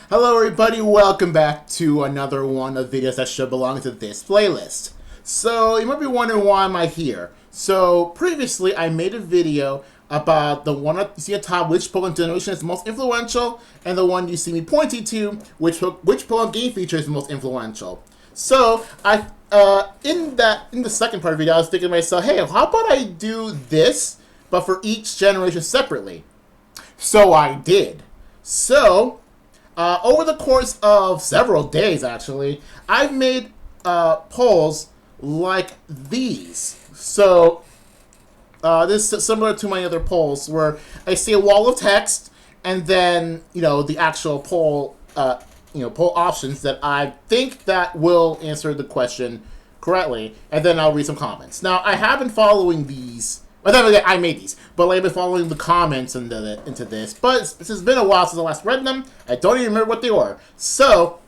Hello everybody, welcome back to another one of videos that should belong to this playlist. So, you might be wondering why am I here. So, previously I made a video about the one you see at the top, which Pokemon generation is the most influential, and the one you see me pointing to, which Pokemon game feature is the most influential. So, in the second part of the video, I was thinking to myself, hey, how about I do this, but for each generation separately? So I did. So, over the course of several days, actually, I've made polls like these. So, this is similar to my other polls, where I see a wall of text, and then, the actual poll, poll options that I think that will answer the question correctly, and then I'll read some comments. Now, I have been following these. I made these, but I've been following the comments into this. But this has been a while since I last read them. I don't even remember what they were. So,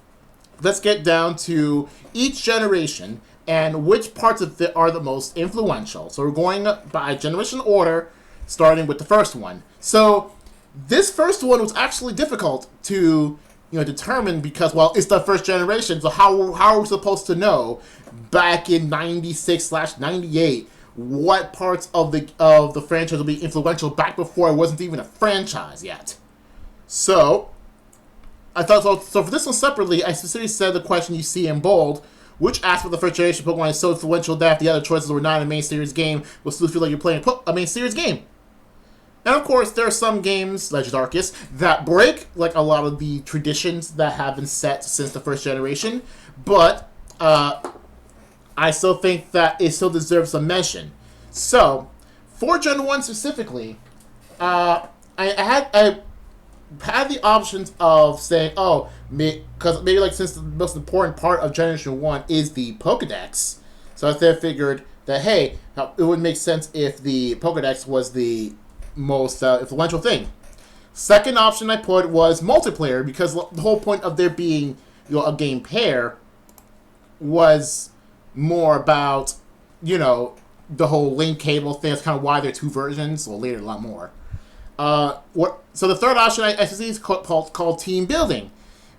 let's get down to each generation and which parts of it are the most influential. So we're going by generation order, starting with the first one. So, this first one was actually difficult to determine because, well, it's the first generation. So how are we supposed to know back in 96/98? What parts of the franchise will be influential back before it wasn't even a franchise yet? So, I thought so for this one separately, I specifically said the question you see in bold, which aspect of the first generation Pokemon is so influential that if the other choices were not a main series game, will still feel like you're playing a main series game? And of course, there are some games, Legend Arceus, that break like a lot of the traditions that have been set since the first generation, but I still think that it still deserves some mention. So, for Gen 1 specifically, I had the options of saying, because maybe like since the most important part of Generation 1 is the Pokedex, so I figured that, hey, it would make sense if the Pokedex was the most influential thing. Second option I put was multiplayer, because the whole point of there being a game pair was more about, the whole link cable thing. That's kind of why there are two versions. Well, later, a lot more. So the third option I see is called team building,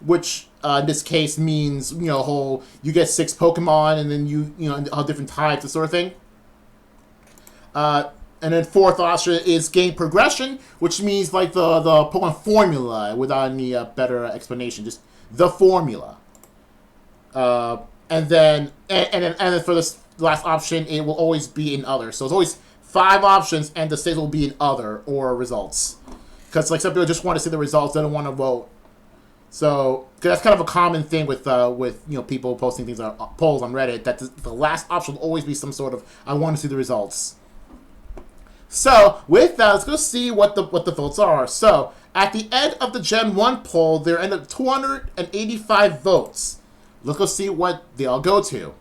which in this case means, you get 6 Pokemon, and then all different types, that sort of thing. And then fourth option is game progression, which means like the Pokemon formula, without any better explanation, just the formula. And then for this last option, it will always be in other. So it's always 5 options, and the 6th will be in other or results. Because like some people just want to see the results, they don't want to vote. So cause that's kind of a common thing with people posting things polls on Reddit, that the last option will always be some sort of I want to see the results. So with that, let's go see what the votes are. So at the end of the Gen 1 poll, there ended up 285 votes. Let's go see what they all go to.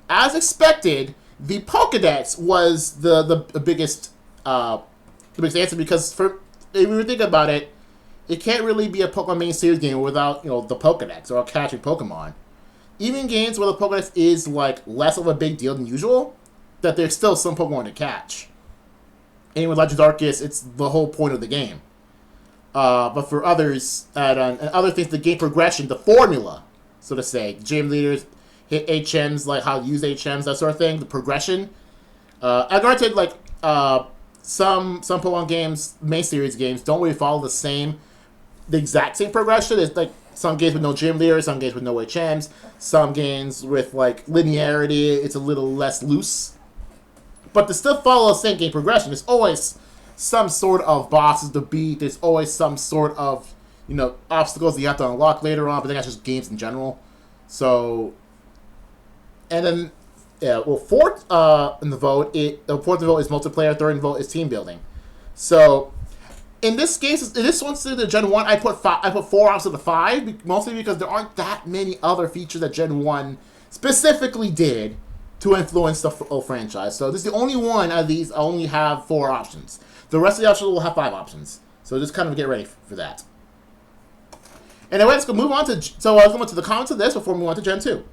As expected, the Pokedex was the biggest answer, because if you think about it, it can't really be a Pokemon main series game without the Pokedex or catching Pokemon. Even games where the Pokedex is like less of a big deal than usual, that there's still some Pokemon to catch. And with Legend Arceus, it's the whole point of the game. But for others, and other things, the game progression, the formula, so to say, gym leaders, hit HMs, like how to use HMs, that sort of thing, the progression. Granted, like, some Pokemon games, main series games, don't really follow the exact same progression. It's like some games with no gym leaders, some games with no HMs, some games with, like, linearity, it's a little less loose. But to still follow the same game progression, there's always some sort of bosses to beat. There's always some sort of, obstacles that you have to unlock later on, but then that's just games in general. So, and then, fourth in the vote, the fourth vote is multiplayer, third vote is team building. So, in this case, in this one's the Gen 1, I put 4 out of the 5, mostly because there aren't that many other features that Gen 1 specifically did to influence the whole franchise. So this is the only one of these I only have 4 options. The rest of the options will have 5 options. So just kind of get ready for that. Anyway, let's go move on to... So I was going to the comments of this before we move on to Gen 2.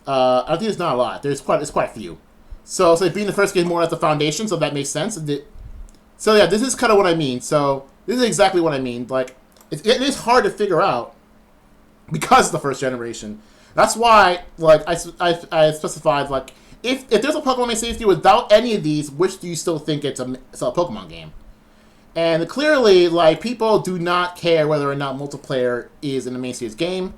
I think there's not a lot. There's quite a few. So being the first game more as the foundation, so that makes sense. So yeah, this is kind of what I mean. So this is exactly what I mean. Like, it is hard to figure out because of the first generation. That's why, like, I specified, like, if there's a Pokemon main safety without any of these, which do you still think it's a Pokemon game? And clearly, like, people do not care whether or not multiplayer is in the main series game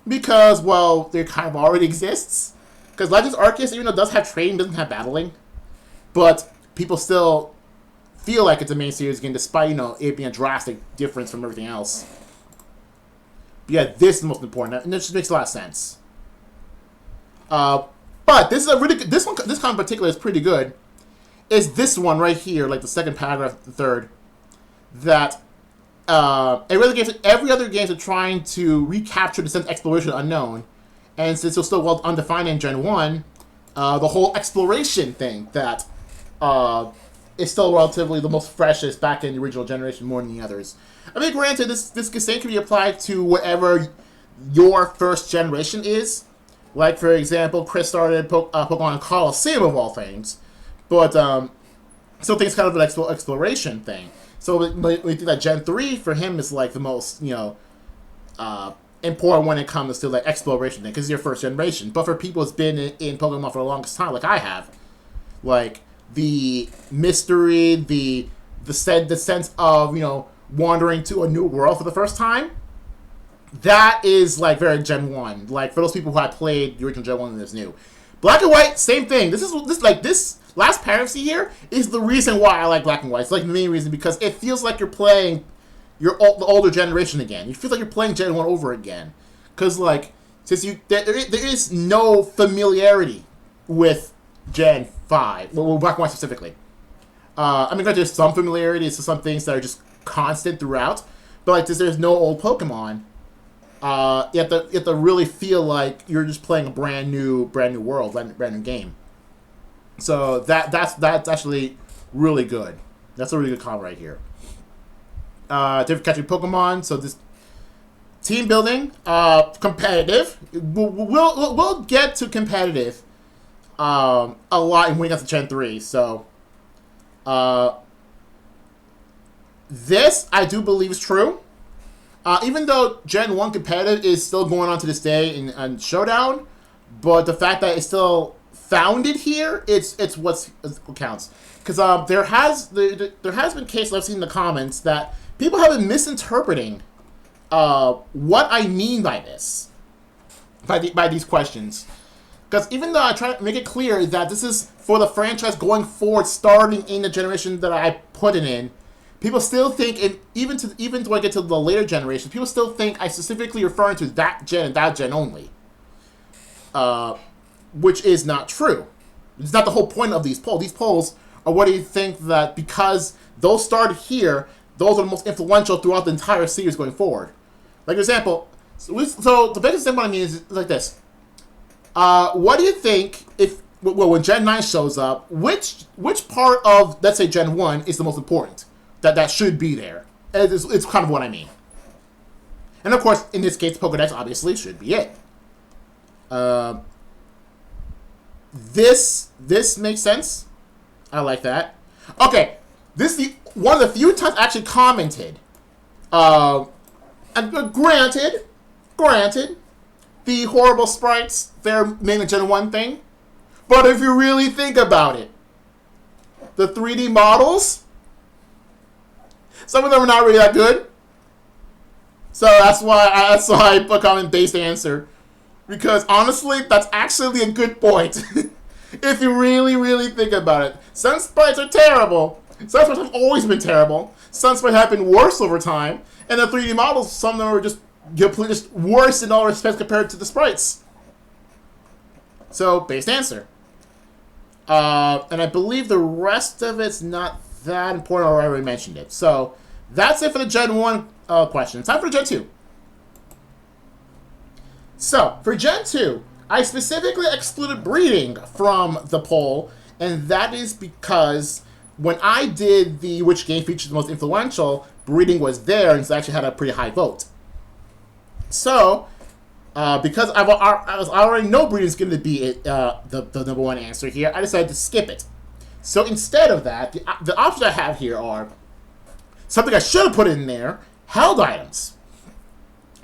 because, well, there kind of already exists. Because Legends Arceus, even though it does have trading, doesn't have battling, but people still feel like it's a main series game, despite, you know, it being a drastic difference from everything else. But yeah, this is the most important, and it just makes a lot of sense. But this is a really good, this one in particular is pretty good. Is this one right here, like the second paragraph, the third, that every other games are trying to recapture the sense of exploration unknown, and since it's still well undefined in Gen 1, the whole exploration thing that is still relatively the most freshest back in the original generation more than the others. I mean, granted, this same can be applied to whatever your first generation is. Like, for example, Chris started Pokemon Coliseum of all things, but still think it's kind of an exploration thing. So we think that Gen 3 for him is like the most, you know, important when it comes to like exploration thing, because it's your first generation. But for people who's been in Pokemon for the longest time, like I have, like the mystery, the sense of, you know, wandering to a new world for the first time, that is like very Gen 1. Like for those people who had played the original Gen 1 and this new. Black and White, same thing. This last paragraph here is the reason why I like Black and White. It's like the main reason, because it feels like you're playing the older generation again. You feel like you're playing Gen 1 over again. Because, like, since there is no familiarity with Gen 5, well, Black and White specifically. I mean, there's some familiarity to some things that are just constant throughout, but, like, there's no old Pokemon. You have to really feel like you're just playing a brand new world, brand new game. So that's actually really good. That's a really good call right here. Different catching Pokemon. So this team building, competitive. We'll get to competitive a lot when we get to Gen 3. So this I do believe is true. Even though Gen 1 competitive is still going on to this day in Showdown, but the fact that it's still founded here, it's what counts. Because there has been cases I've seen in the comments that people have been misinterpreting what I mean by this, by these questions. Because even though I try to make it clear that this is for the franchise going forward, starting in the generation that I put it in, people still think, and even when I get to the later generations, people still think I specifically referring to that gen and that gen only. Which is not true. It's not the whole point of these polls. These polls are what do you think that because those started here, those are the most influential throughout the entire series going forward. Like, for example, so the biggest thing what I mean is like this. What do you think when Gen 9 shows up, which part of, let's say, Gen 1 is the most important? That should be there. It's kind of what I mean. And of course, in this case, Pokedex obviously should be it. This makes sense. I like that. Okay, this is one of the few times I actually commented. And granted, the horrible sprites, they're mainly Gen 1 thing. But if you really think about it, the 3D models, some of them are not really that good. So that's why I put comment-based answer. Because honestly, that's actually a good point. If you really, really think about it. Some sprites are terrible. Some sprites have always been terrible. Some sprites have been worse over time. And the 3D models, some of them are just worse in all respects compared to the sprites. So, based answer. And I believe the rest of it's not that important, or I already mentioned it. So that's it for the Gen 1 question. Time for Gen 2. So, for Gen 2, I specifically excluded breeding from the poll, and that is because when I did the which game features the most influential, breeding was there, and so actually had a pretty high vote. So, because I already know breeding is going to be the number one answer here, I decided to skip it. So instead of that, the options I have here are something I should have put in there, held items.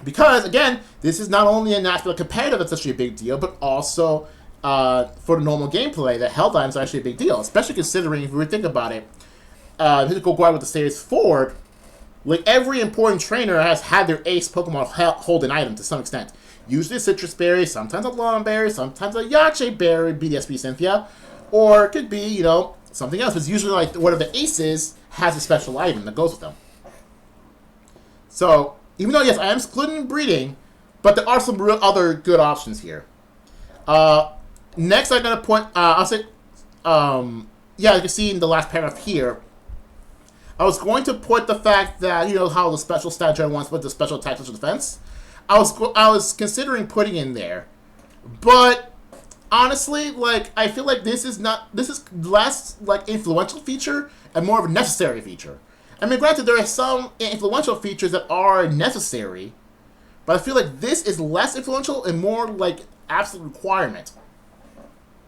Because, again, this is not only an aspect of competitive that's actually a big deal, but also for the normal gameplay, the held items are actually a big deal. Especially considering, if we were thinking about it, to go out with the series forward, like every important trainer has had their ace Pokemon hold an item to some extent. Usually a citrus berry, sometimes a long berry, sometimes a yache berry, BDSP Cynthia, or it could be, you know, something else. It's usually like one of the aces has a special item that goes with them. So, even though, yes, I am excluding breeding, but there are some real other good options here. Next, I'm going to put, I'll say, yeah, you can see in the last paragraph here, I was going to put the fact that, you know, how the special stat Gen 1 split the special attack, special defense. I was considering putting in there, but honestly, like, I feel like this is less, like, influential feature and more of a necessary feature. I mean, granted, there are some influential features that are necessary, but I feel like this is less influential and more like absolute requirement.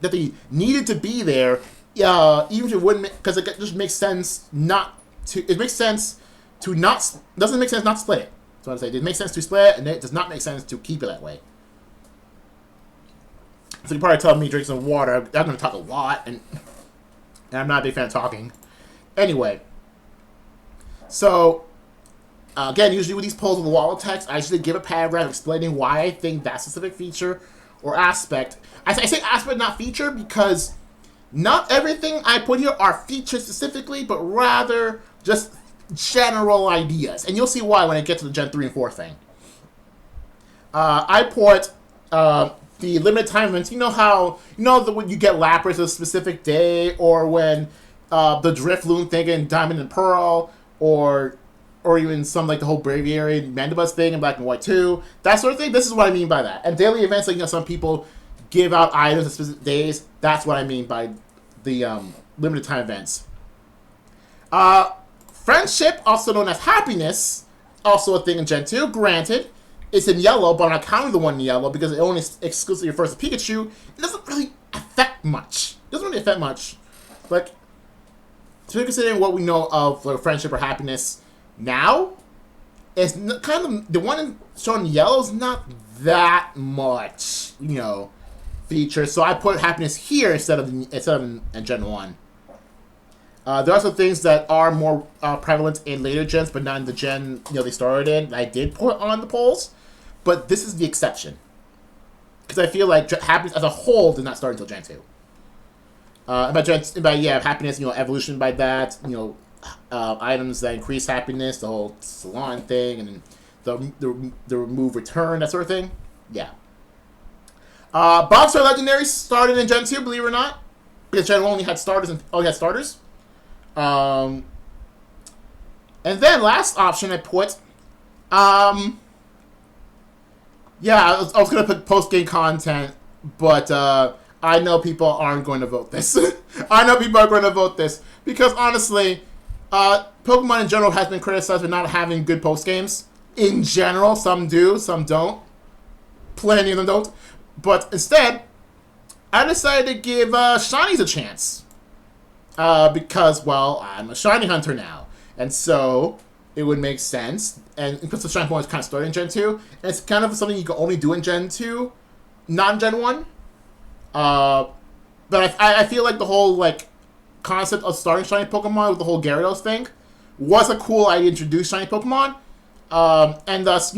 That they needed to be there, even if it wouldn't, because it just makes sense not to, it makes sense to not, doesn't make sense not to split it. That's what I'm saying. It makes sense to split it, and it does not make sense to keep it that way. So you probably tell me drink some water. I'm going to talk a lot, and I'm not a big fan of talking. Anyway. So, again, usually with these polls with the wall of text, I usually give a paragraph explaining why I think that specific feature or aspect. I say aspect, not feature, because not everything I put here are features specifically, but rather just general ideas. And you'll see why when I get to the Gen 3 and 4 thing. I put the limited time events. You know how, when you get Lapras a specific day, or when the Drifloon thing in Diamond and Pearl, or even some like the whole Braviary and Mandibuzz thing in Black and White 2, that sort of thing. This is what I mean by that. And daily events, like, some people give out items on specific days. That's what I mean by the limited time events. Friendship, also known as happiness, also a thing in Gen 2. Granted, it's in yellow, but I'm not counting the one in yellow because it only exclusively refers to Pikachu. It doesn't really affect much. Like, so considering what we know of like friendship or happiness now, it's kind of the one shown in yellow is not that much, feature. So I put happiness here instead of in Gen 1. There are also things that are more prevalent in later gens, but not in the gen they started in. I did put on the polls, but this is the exception because I feel like happiness as a whole did not start until Gen 2. Happiness, evolution by that, items that increase happiness, the whole salon thing, and then the remove return, that sort of thing. Yeah. Boxer Legendaries started in Gen 2, believe it or not, because Gen 1 only had starters and then last option I put, I was gonna put post-game content, but I know people aren't going to vote this. I know people are going to vote this because honestly, Pokemon in general has been criticized for not having good post games. In general, some do, some don't. Plenty of them don't. But instead, I decided to give Shinies a chance. Because, well, I'm a Shiny Hunter now. And so, it would make sense. And because the Shiny Pokemon is kind of started in Gen 2, and it's kind of something you can only do in Gen 2, not in Gen 1. But I feel like the whole, concept of starting Shiny Pokemon with the whole Gyarados thing was a cool idea to introduce Shiny Pokemon. And thus,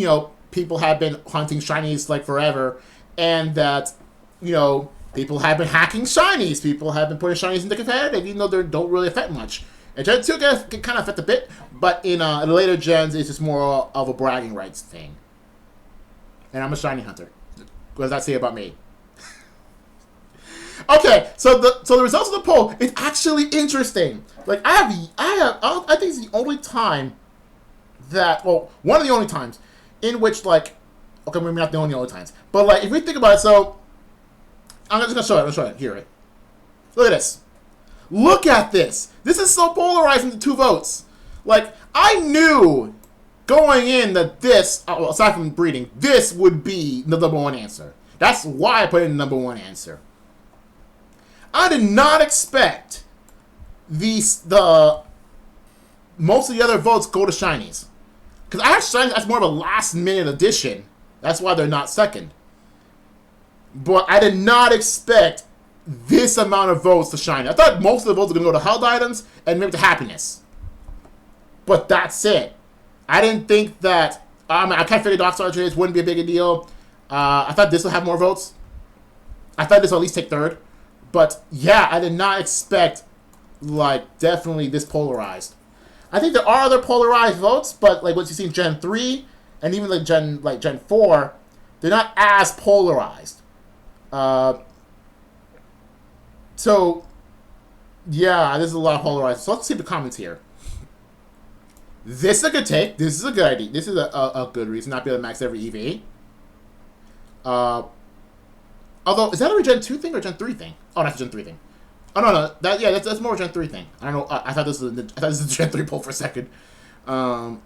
people have been hunting Shinies, forever. And that, people have been hacking Shinies. People have been putting Shinies into competitive, even though they don't really affect much. And Gen 2 can kind of affect a bit, but in later gens, it's just more of a bragging rights thing. And I'm a Shiny Hunter. What does that say about me? Okay, so the results of the poll is actually interesting. Like I think it's the only time that, well, one of the only times in which, like, okay, maybe not the only times, but like if we think about it, so I'm just gonna show it. I'm gonna show it here. Right? Look at this. Look at this. This is so polarizing to 2 votes. Like, I knew going in that this, aside from breeding, this would be the number 1 answer. That's why I put in the number 1 answer. I did not expect the most of the other votes go to shinies. Because I have shinies, that's more of a last minute addition. That's why they're not second. But I did not expect this amount of votes to shiny. I thought most of the votes were going to go to held items and maybe to happiness. But that's it. I didn't think that, I kind of figured Dark Star trades wouldn't be a big deal. I thought this would have more votes. I thought this would at least take 3rd. But yeah, I did not expect, like, definitely this polarized. I think there are other polarized votes, but like what you see in Gen 3 and even like Gen 4, they're not as polarized. So yeah, there's a lot of polarized. So let's see the comments here. This is a good take. This is a good idea. This is a good reason not to be able to max every EV. Although, is that a Gen 2 thing or Gen 3 thing? Oh, that's a Gen 3 thing. Oh, no. That's more a Gen 3 thing. I don't know. I thought this was a Gen 3 poll for a second. I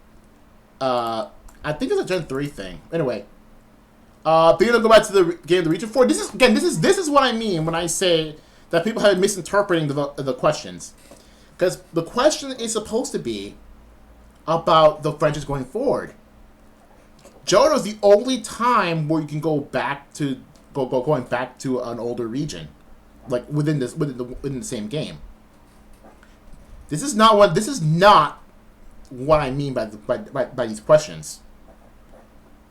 think it's a Gen 3 thing. Anyway. But you know, go back to the game of the region 4. This is what I mean when I say that people have been misinterpreting the questions. Because the question is supposed to be about the franchise going forward. Johto is the only time where you can go back to going back to an older region, like within the same game. This is not what I mean by these questions.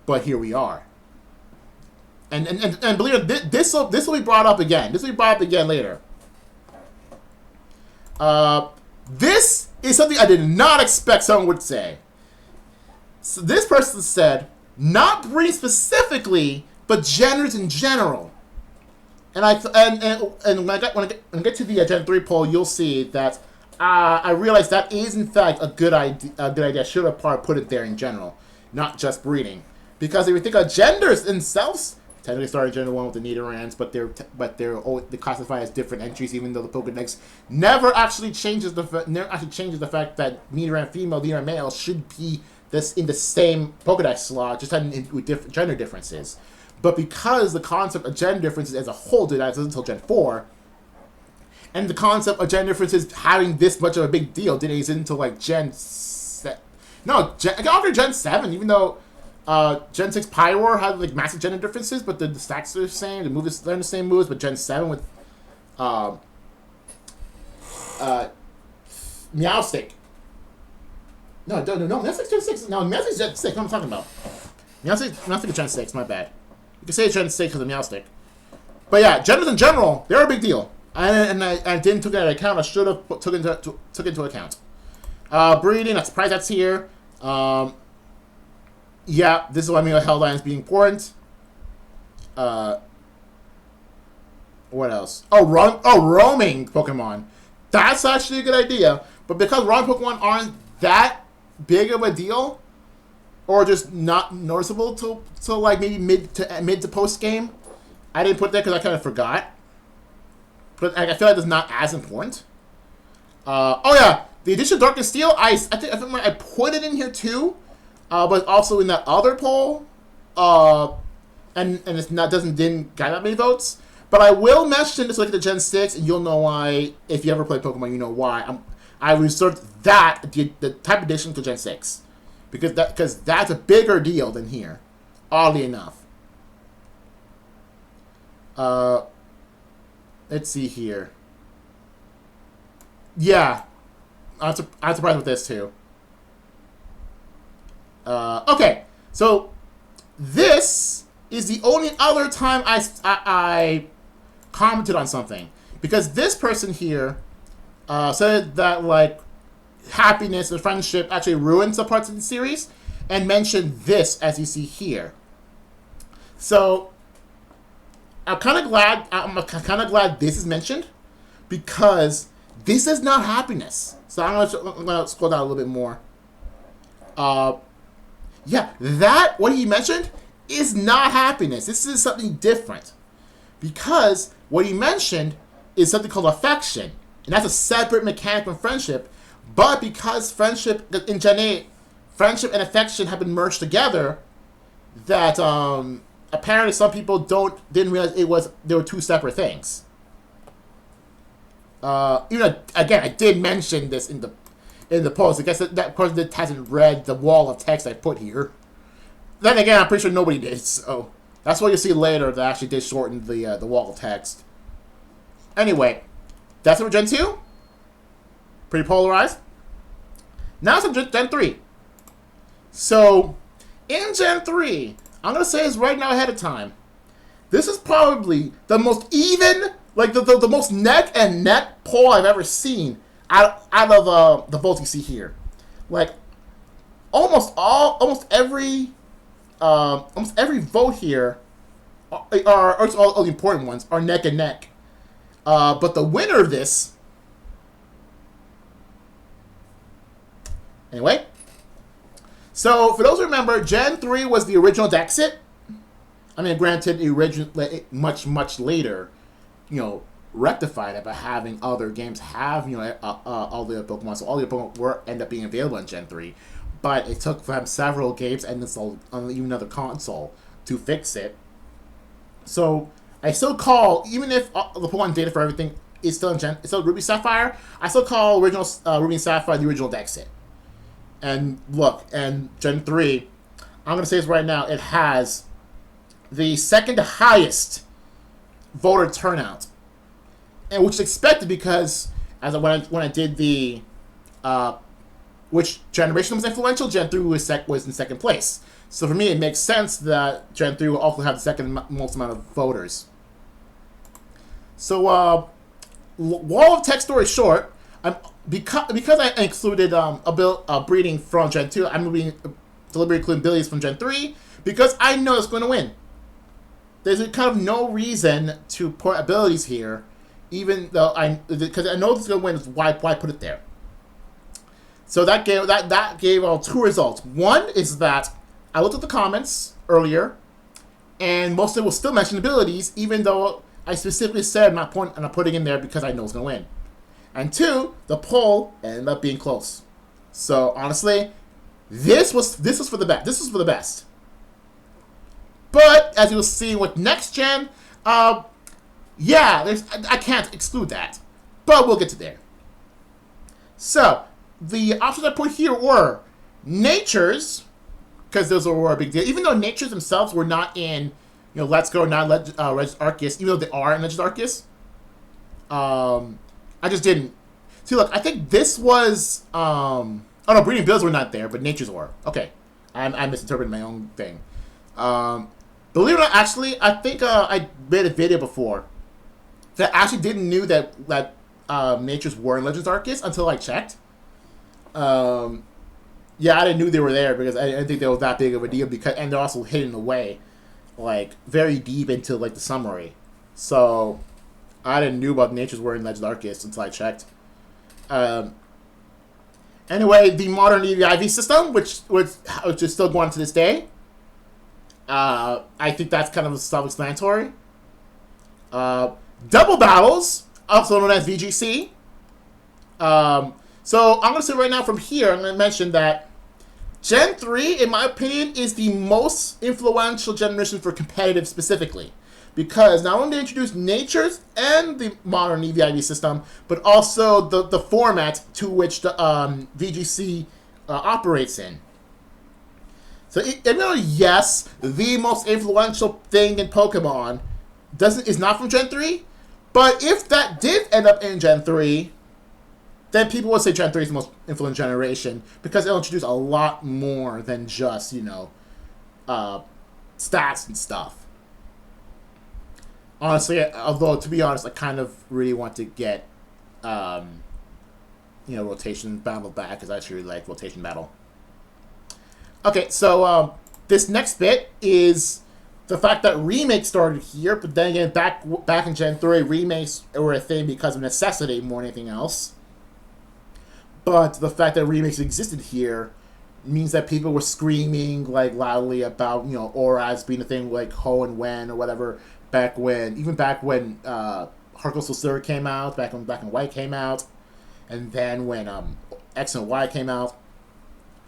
But here we are. And believe it, this will be brought up again. This will be brought up again later. This is something I did not expect someone would say. So this person said, not breeding specifically, but genders in general. And when I get to the Gen 3 poll, you'll see that I realized that is in fact a good idea. I should have probably put it there in general, not just breeding, because if you think of genders themselves, technically started Gen 1 with the Nidorans, but they classify as different entries, even though the Pokédex never actually changes the fact that Nidoran female, Nidoran male should be in the same Pokédex slot, just with different gender differences. But because the concept of gender differences as a whole did that until Gen 4, and the concept of gender differences having this much of a big deal didn't exist until like Gen 7. No, after Gen 7, even though Gen 6 Pyroar had like massive gender differences, but the stacks are the same, they're the same moves, but Gen 7 with Meowstic. No, Meowstic's Gen 6. No, Meowstic's Gen 6, what am I talking about? Meowstic is Gen 6, my bad. You can say Gen 6 because of Meowstic. But yeah, genders in general, they're a big deal. And I didn't take that into account. I should have took into account. Breeding, I'm surprised that's here. Yeah, this is what I mean by held lines being important. What else? Roaming Pokemon. That's actually a good idea. But because roaming Pokemon aren't that big of a deal, or just not noticeable till like maybe mid to post game, I didn't put that because I kind of forgot. But I feel like it's not as important. Oh yeah, the addition of Dark Steel. I think I put it in here too, but also in that other poll. And it's didn't get that many votes. But I will mention this. Look at the Gen 6, and you'll know why. If you ever play Pokemon, you know why. I reserved that the type addition to Gen 6 because that's a bigger deal than here. Oddly enough. Let's see here. Yeah, I'm surprised with this too. Okay, so this is the only other time I commented on something, because this person here said that like happiness and friendship actually ruined some parts of the series, and mentioned this as you see here. So I'm kind of glad. I'm kind of glad this is mentioned because this is not happiness. So I'm gonna scroll down a little bit more. Uh, yeah, that what he mentioned is not happiness. This is something different because what he mentioned is something called affection, and that's a separate mechanic from friendship. But because friendship in Gen 8, friendship and affection have been merged together, that apparently some people didn't realize they were two separate things. Again, I did mention this in the post. I guess that person that hasn't read the wall of text I put here. Then again, I'm pretty sure nobody did. So that's what you'll see later. That actually did shorten the wall of text. Anyway, that's it for Gen 2. Pretty polarized. Now it's in Gen 3. So in Gen 3, I'm gonna say this right now ahead of time. This is probably the most even, like the most neck and neck poll I've ever seen out of the votes you see here. Like almost every vote here are all the important ones are neck and neck. But the winner of this, anyway. So for those who remember, Gen 3 was the original Dexit. I mean, granted, the original much later, rectified it by having other games have all the Pokemon. So all the Pokemon were end up being available in Gen 3, but it took them several games and on even another console to fix it. So I still call, even if the Pokemon data for everything is still it's still Ruby Sapphire, I still call original Ruby and Sapphire the original Dexit. And look, and Gen 3, I'm going to say this right now, it has the second highest voter turnout. And which is expected because when I did the which generation was influential, Gen 3 was in second place. So for me, it makes sense that Gen 3 will also have the second most amount of voters. So, wall of text story short, because I included a breeding from Gen 2, I'm going to be deliberately including abilities from Gen 3 because I know it's going to win. There's kind of no reason to put abilities here, even though because I know it's going to win. Why put it there? So that gave two results. One is that I looked at the comments earlier, and most of them will still mention abilities, even though I specifically said I'm not putting in there because I know it's going to win. And two, the poll ended up being close. So honestly, this was for the best. This was for the best. But as you'll see with next gen, I can't exclude that. But we'll get to there. So the options I put here were natures, because those were a big deal. Even though natures themselves were not in, Let's Go, not Legend Arceus, even though they are in Legend Arceus. I just didn't. See, look, I think this was, breeding bills were not there, but natures were. Okay. I misinterpreted my own thing. Believe it or not, actually, I think I made a video before that I actually didn't knew that natures were in Legends Arceus until I checked. I didn't know they were there because I didn't think they were that big of a deal and they're also hidden away, like, very deep into, like, the summary. So I didn't know about natures were in Legends Arceus until I checked. Anyway, the modern EV/IV system, which is still going to this day, I think that's kind of self-explanatory. Double battles, also known as VGC. So I'm going to say right now from here, I'm going to mention that Gen 3, in my opinion, is the most influential generation for competitive specifically. Because not only they introduced natures and the modern EV/IV system, but also the format to which the VGC operates in. So, yes, the most influential thing in Pokemon is not from Gen 3, but if that did end up in Gen 3, then people would say Gen 3 is the most influential generation because it'll introduce a lot more than just, stats and stuff. Honestly, although, to be honest, I kind of really want to get, Rotation Battle back because I actually really like Rotation Battle. Okay, so this next bit is the fact that remakes started here, but then again, back in Gen 3, remakes were a thing because of necessity more than anything else. But the fact that remakes existed here means that people were screaming like loudly about, you know, auras being a thing like Ho and Wen or whatever back when Heart Gold Silver came out, back when Black and White came out, and then when X and Y came out.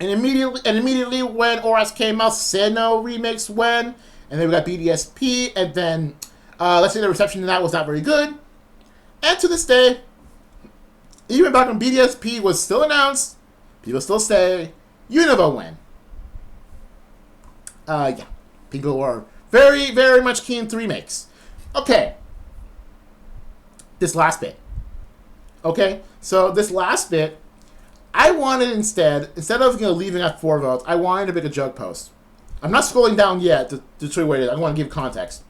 And immediately when auras came out, Sinnoh remakes Wen, and then we got BDSP, and then let's say the reception to that was not very good. And to this day, even back when BDSP was still announced, people still say Unova Wen. Yeah. People are very, very much keen to remakes. Okay. This last bit. Okay? So this last bit, I wanted instead of leaving at 4 votes, I wanted to make a joke post. I'm not scrolling down yet to show you what it is. I want to give context.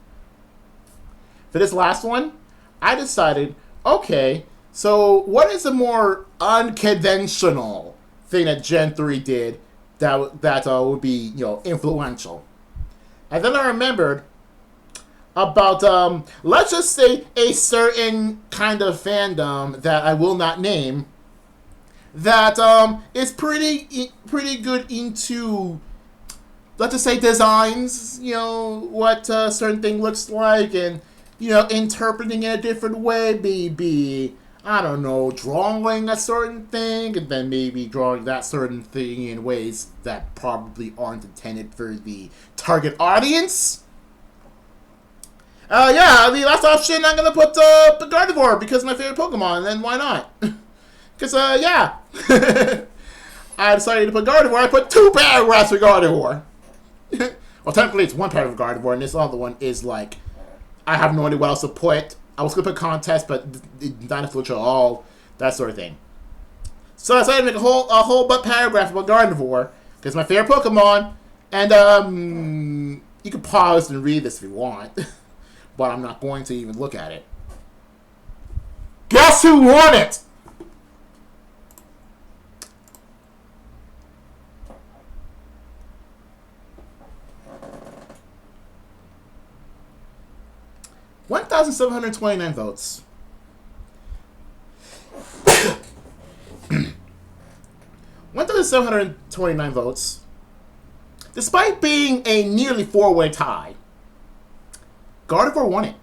For this last one, I decided, okay, so what is a more unconventional thing that Gen 3 did that would be, you know, influential? And then I remembered about, let's just say, a certain kind of fandom that I will not name that is pretty good into, let's just say, designs, you know, what a certain thing looks like, and, you know, interpreting it a different way, maybe, I don't know, drawing a certain thing, and then maybe drawing that certain thing in ways that probably aren't intended for the target audience. Yeah, the last option, I'm gonna put Gardevoir, because it's my favorite Pokemon, and why not? Because, yeah. I decided to put Gardevoir. I put 2 paragraphs for Gardevoir. Well, technically it's 1 paragraph for Gardevoir, and this other one is like, I have no idea what else to put. I was going to put contest, but not influential at all. That sort of thing. So I decided to make a whole paragraph about Gardevoir, because it's my favorite Pokemon. And, you can pause and read this if you want. But I'm not going to even look at it. Guess who won it? $1,729 votes. 1,729 votes. Despite being a nearly 4-way tie, Gardevoir won it.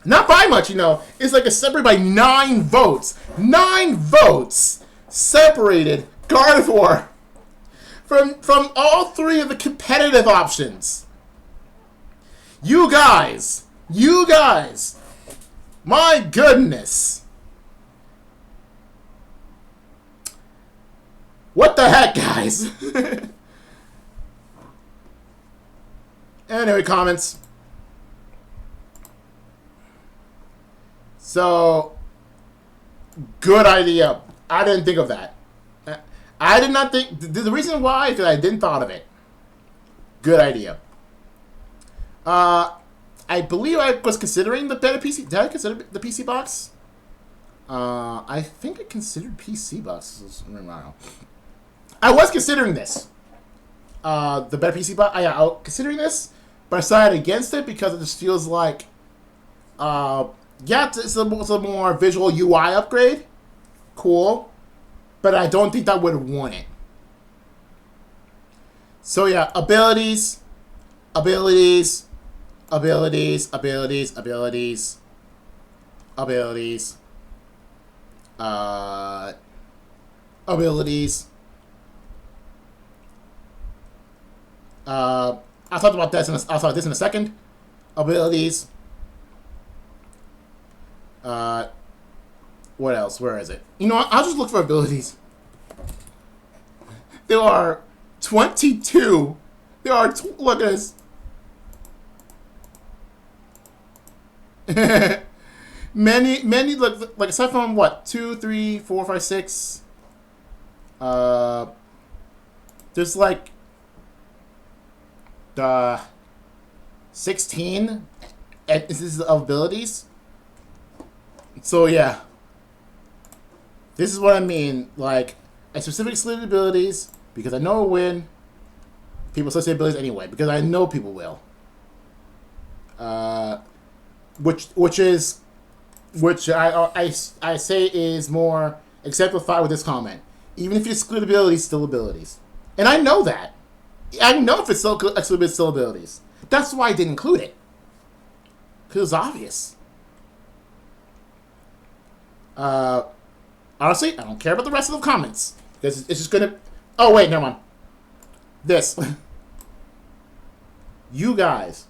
Not by much, you know. It's like it's separated by 9 votes. 9 votes separated Gardevoir from all 3 of the competitive options. You guys, my goodness. What the heck, guys? Anyway, comments. So, good idea. I didn't think of that. I did not think... The reason why is that I didn't thought of it. Good idea. I believe I was considering the better PC... Did I consider the PC box? I think I considered PC boxes. I don't know. I was considering this. The better PC box. I was considering this, but I decided against it because it just feels like... yeah, it's a more visual UI upgrade. Cool. But I don't think that would have won it. So yeah, abilities. Abilities. Abilities. Abilities. Abilities. Abilities. I'll talk about this I'll talk about this in a second. Abilities. What else? Where is it? You know what? I'll just look for abilities. There are 22. There are... Look at this. many, like aside from what? 2, 3, 4, 5, 6. There's like... 16 instances of abilities. So yeah, this is what I mean. Like, I specifically selected abilities because I know a win. people associate abilities anyway, because I know people will. Which I say is more exemplified with this comment. Even if you exclude abilities, still abilities. And I know that. I know if it's still excluded, still abilities. That's why I didn't include it. Because it's obvious. Honestly, I don't care about the rest of the comments. Because it's just gonna... Oh, wait, never mind. This. You guys.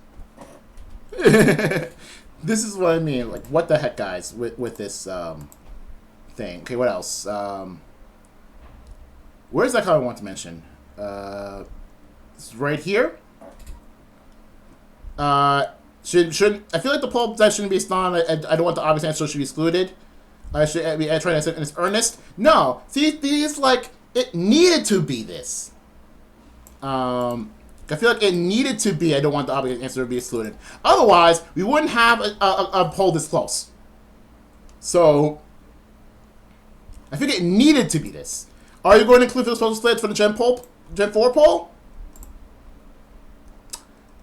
This is what I mean. Like, what the heck, guys, with this thing. Okay, what else? Where's that card I want to mention? It's right here. Should I feel like the poll that shouldn't be spawned. I don't want the obvious answer should be excluded. I try to say it's earnest. No, see, these like it needed to be this. I feel like it needed to be. I don't want the obvious answer to be excluded. Otherwise, we wouldn't have a poll this close. So I think it needed to be this. Are you going to include the social splits for the Gen 4 poll?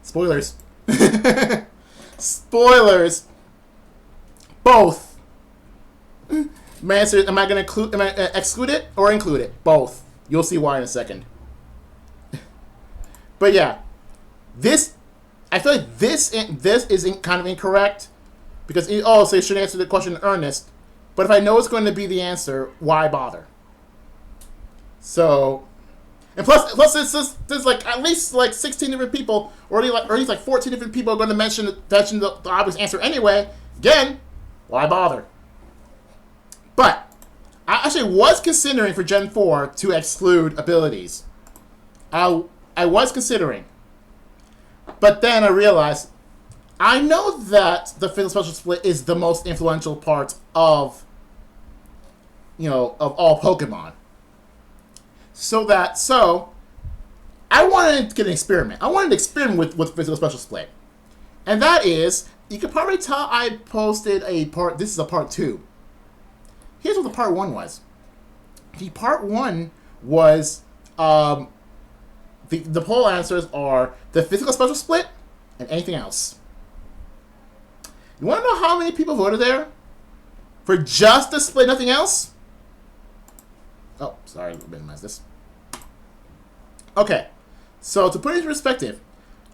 Spoilers. Spoilers. Both. My answer is, am I going to exclude it or include it? Both. You'll see why in a second. But yeah, I feel like this is kind of incorrect because so you should answer the question in earnest. But if I know it's going to be the answer, why bother? So, and plus there's like at least like 16 different people, or at least like 14 different people are going to mention the obvious answer anyway. Again, why bother? But I actually was considering for Gen 4 to exclude abilities. I was considering. But then I realized, I know that the physical special split is the most influential part of, of all Pokemon. So I wanted to get an experiment. I wanted to experiment with physical special split. And that is, you can probably tell I posted a part, this is a part 2. Here's what the part 1 was. The part 1 was, the poll answers are the physical special split and anything else. You want to know how many people voted there? For just the split, nothing else? Oh, sorry, I'll minimize this. Okay, so to put it into perspective,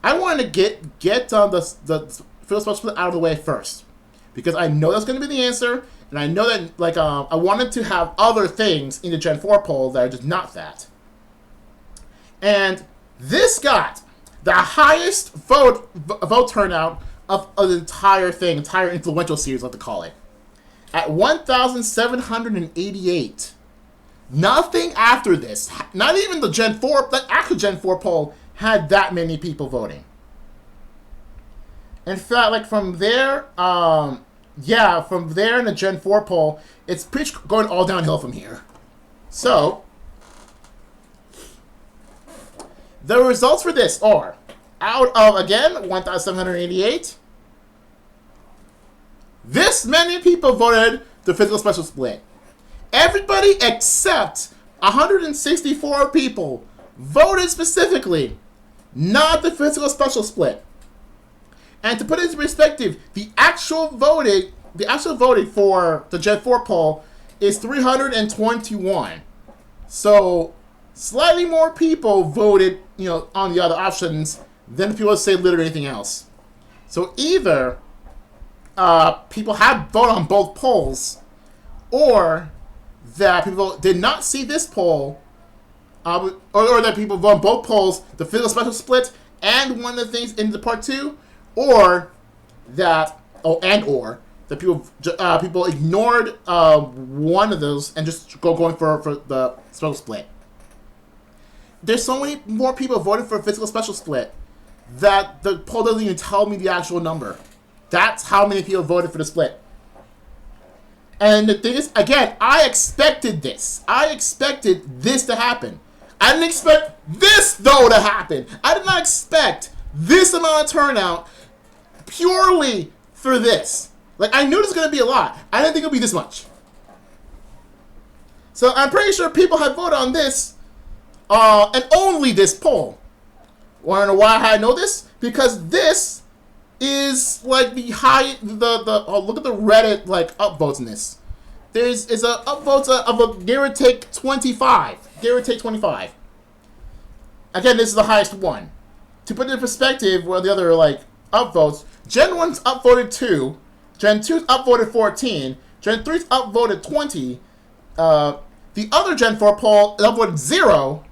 I wanted to get the physical special split out of the way first. Because I know that's going to be the answer, and I know that I wanted to have other things in the Gen 4 poll that are just not that. And this got the highest vote turnout of the entire thing, entire influential series, like to call it, at 1,788. Nothing after this, not even the Gen 4, the actual Gen 4 poll had that many people voting. In fact, from there, from there in the Gen 4 poll, it's pretty going all downhill from here. So the results for this are, out of, again, 1,788, this many people voted the physical special split. Everybody except 164 people voted specifically not the physical special split. And to put it into perspective, the actual voted for the Gen 4 poll is 321. So slightly more people voted, on the other options than people say literally anything else. So either people had voted on both polls, or that people did not see this poll, or that people voted on both polls, the physical special split, and one of the things in the part 2, or that, or that people ignored one of those and just going for the special split. There's so many more people voting for a physical special split that the poll doesn't even tell me the actual number. That's how many people voted for the split. And the thing is, again, I expected this. I expected this to happen. I didn't expect this, though, to happen. I did not expect this amount of turnout purely for this. I knew this was going to be a lot. I didn't think it would be this much. So I'm pretty sure people had voted on this, and only this poll. Want to know why I know this? Because this is like the high, oh, look at the Reddit like upvotes in this. Is a upvotes of a give or take 25. Give or take 25. Again, this is the highest one. To put it in perspective, where the other like upvotes, Gen 1's upvoted 2, Gen 2's upvoted 14, Gen 3's upvoted 20, the other Gen 4 poll is upvoted 0,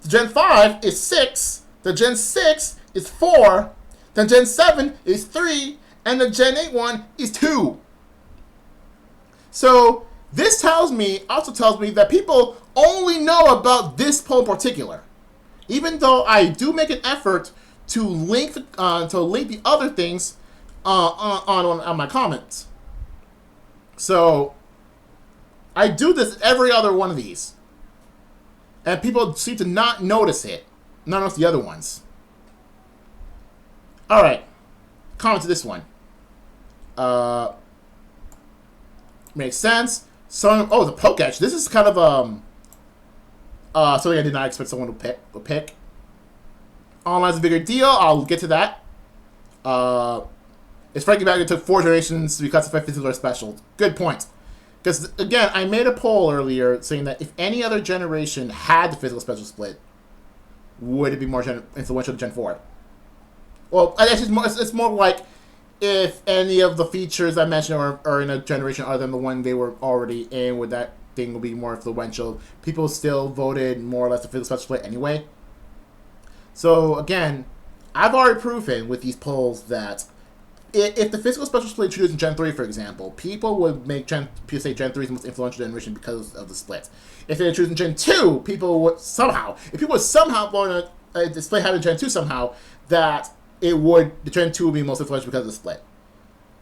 the Gen 5 is 6, the Gen 6 is 4, the Gen 7 is 3, and the Gen 8 one is 2. So this also tells me that people only know about this poll in particular. Even though I do make an effort to link the other things on my comments. So I do this every other one of these. And people seem to not notice it. Not notice the other ones. Alright. Comment to this one. Makes sense. So, oh, the Pokedex. This is kind of something I did not expect someone to pick. Online's a bigger deal. I'll get to that. It's Frankie back. It took 4 generations to be classified physical or special. Good point. Because again, I made a poll earlier saying that if any other generation had the physical special split, would it be more influential to Gen 4? Well, I guess it's more like if any of the features I mentioned are in a generation other than the one they were already in, would that thing will be more influential? People still voted more or less the physical special split anyway. So again, I've already proven with these polls that if the physical special split introduced in Gen 3, for example, people would make Gen 3 is the most influential generation because of the split. If they introduced in Gen 2, people would somehow want to display had in Gen 2 somehow, that the Gen 2 would be most influential because of the split.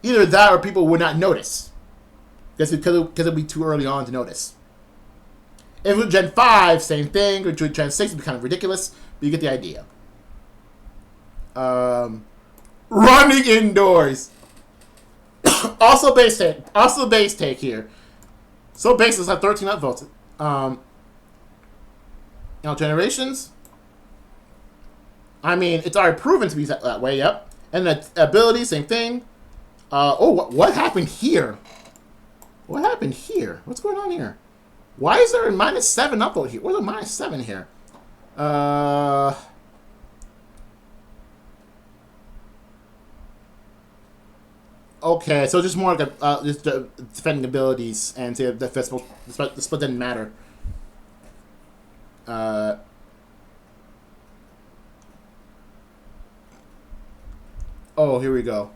Either that or people would not notice. Because it would be too early on to notice. If with Gen 5, same thing. Or Gen 6 would be kind of ridiculous, but you get the idea. Running indoors. Also base take here. So bases have 13 upvotes. Generations. I mean, it's already proven to be that way, yep. And the ability, same thing. What happened here? What happened here? What's going on here? Why is there a -7 upvote here? Where's a -7 here? Okay, so just more like just defending abilities and say the split didn't matter. Oh, here we go.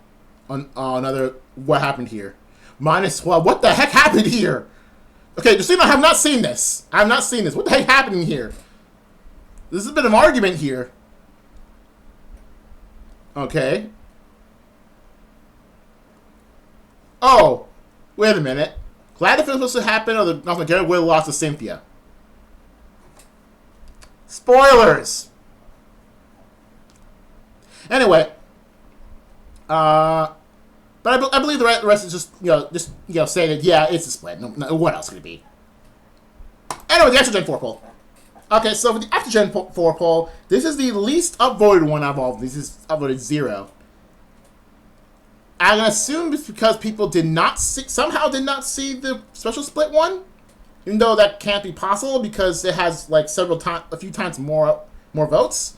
Another. What happened here? -12. What the heck happened here? Okay, just so you know, I have not seen this. I have not seen this. What the heck happening here? This has been an argument here. Okay. Oh, wait a minute. Glad if it was supposed to happen, or nothing. Garrett would have lost to Cynthia. Spoilers. Anyway. But I believe the rest is just saying that yeah, it's a split. No, what else could it be? Anyway, the actual Gen 4 poll. Okay, so for the after Gen 4 poll, this is the least upvoted one of all. This is upvoted 0. I'm gonna assume it's because people somehow did not see the special split one, even though that can't be possible because it has like a few times more votes.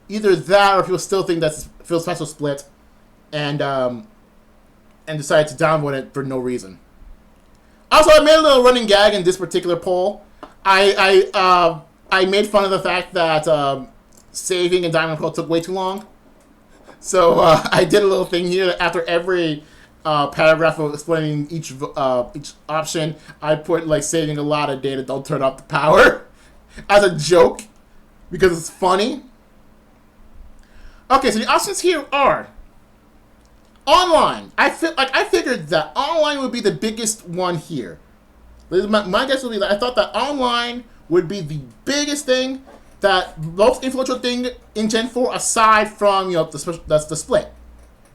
Either that, or people still think that's a special split, and decide to downvote it for no reason. Also, I made a little running gag in this particular poll. I made fun of the fact that saving in Diamond Pearl took way too long. So I did a little thing here after every paragraph of explaining each option. I put like saving a lot of data, don't turn off the power, as a joke because it's funny. Okay, so the options here are online. I figured that online would be the biggest one here. My guess would be that I thought that online would be the biggest thing, that most influential thing in Gen 4 aside from that's the split.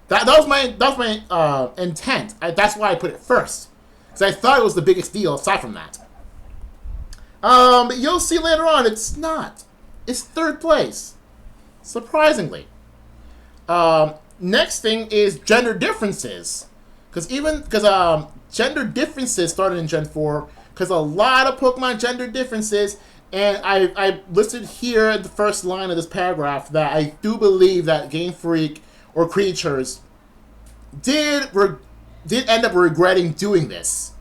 That was my intent. That's why I put it first, because I thought it was the biggest deal aside from that. But you'll see later on it's not. is 3rd place. Surprisingly. Next thing is gender differences. Because gender differences started in Gen 4, because a lot of Pokemon gender differences, and I listed here in the first line of this paragraph that I do believe that Game Freak or creatures did end up regretting doing this.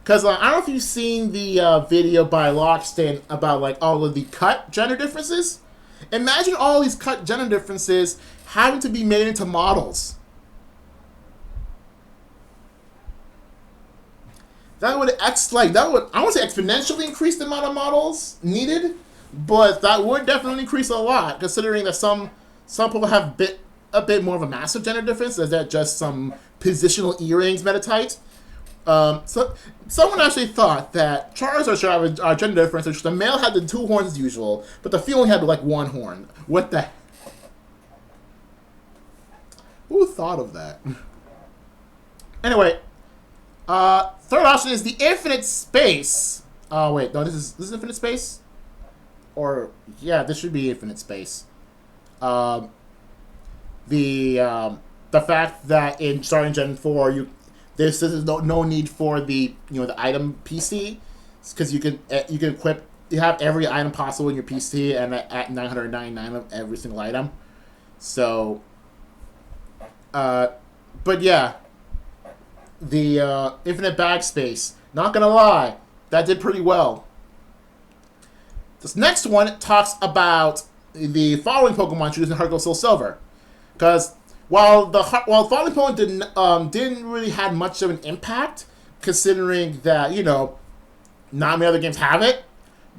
Because I don't know if you've seen the video by Lockstin about like all of the cut gender differences. Imagine all these cut gender differences having to be made into models. That would I won't say exponentially increase the amount of models needed, but that would definitely increase a lot, considering that some people have a bit more of a massive gender difference. Is that just some positional earrings metatite? So someone actually thought that Charizard should have a gender difference, which the male had the 2 horns as usual, but the female had like 1 horn. What the? Who thought of that? Anyway, 3rd option is the infinite space. Oh wait, no, this is infinite space, or yeah, this should be infinite space. The fact that in starting Gen 4 this is no need for the the item PC, because you can equip, you have every item possible in your PC and at 999 of every single item. So, but yeah, the infinite bag space. Not gonna lie, that did pretty well. This next one talks about the following Pokemon choosing Heart Gold Soul Silver, because while following Pokemon didn't really have much of an impact, considering that not many other games have it,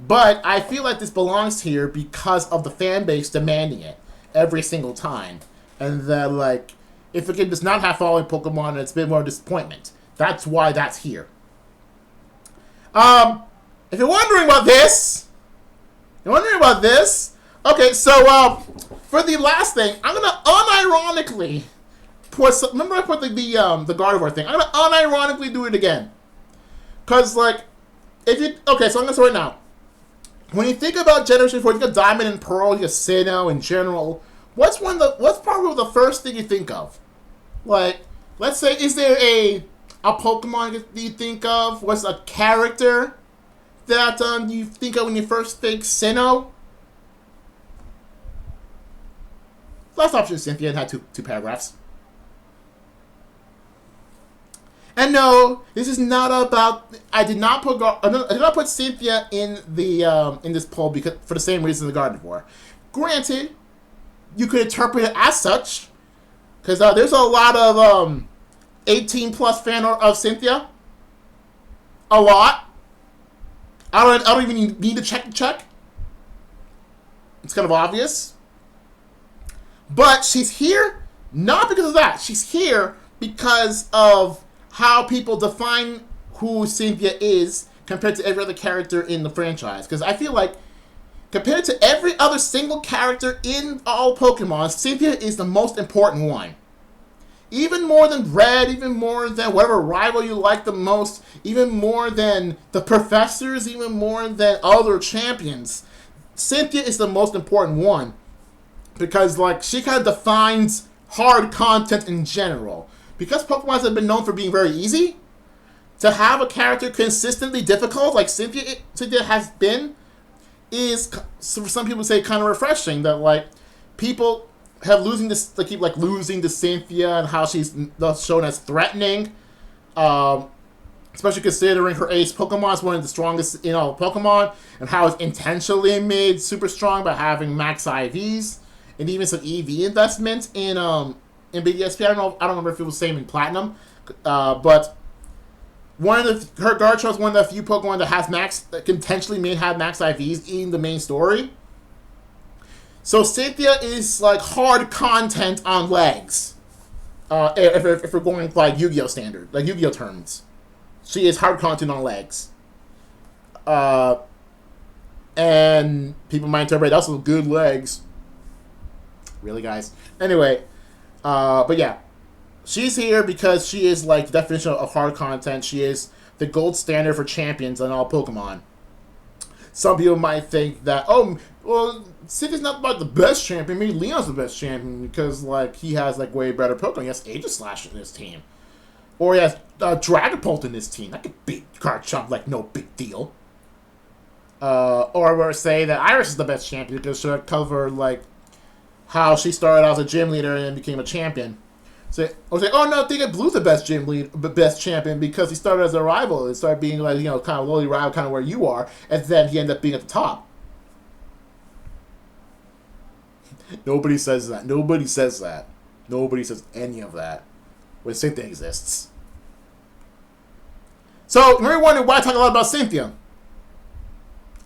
but I feel like this belongs here because of the fan base demanding it every single time, and that like if a game does not have following Pokemon, it's a bit more disappointment. That's why that's here. If you're wondering about this, okay, so for the last thing, I'm gonna unironically put. Remember, I put the Gardevoir thing. I'm gonna unironically do it again, cause like if you okay, so I'm gonna say right now. When you think about Generation 4, you got Diamond and Pearl, you got Sinnoh in general. What's probably the first thing you think of? Like, let's say, is there a Pokemon that you think of? What's a character that you think of when you first think Sinnoh? Last option is Cynthia, and had two paragraphs. And no, this is not about. I did not put Cynthia in the in this poll because for the same reason the Gardevoir. Granted, you could interpret it as such, because there's a lot of 18+ fan art of Cynthia. A lot. I don't even need to check. It's kind of obvious. But she's here not because of that. She's here because of how people define who Cynthia is compared to every other character in the franchise. Because I feel like compared to every other single character in all Pokemon, Cynthia is the most important one. Even more than Red, even more than whatever rival you like the most, even more than the professors, even more than other champions. Cynthia is the most important one. Because, like, she kind of defines hard content in general. Because Pokemon have been known for being very easy, to have a character consistently difficult, like Cynthia has been, is, for some people say, kind of refreshing. That, like, people have keep losing to Cynthia and how she's shown as threatening. Especially considering her ace Pokemon is one of the strongest in all Pokemon, and how it's intentionally made super strong by having max IVs. And even some EV investment in BDSP. I don't remember if it was the same in Platinum, but her Garchomp is one of the few Pokemon that intentionally have max IVs in the main story. So Cynthia is like hard content on legs. If we're going like Yu-Gi-Oh standard, like Yu-Gi-Oh terms, she is hard content on legs. And people might interpret that's some good legs. Really, guys? Anyway, but yeah. She's here because she is, like, the definition of hard content. She is the gold standard for champions on all Pokemon. Some people might think that, Cynthia's not about the best champion. Maybe Leon's the best champion because like he has like way better Pokemon. He has Aegislash in his team, or he has Dragapult in his team. That could beat Garchomp like no big deal. Or we'll say that Iris is the best champion because she'll cover like how she started out as a gym leader and then became a champion. So I was like, oh no, I think Blue's the best best champion because he started as a rival and started being like, you know, kind of lowly rival, kind of where you are, and then he ended up being at the top. Nobody says that. Nobody says that. Nobody says any of that when Cynthia exists. So, you're wondering why I talk a lot about Cynthia.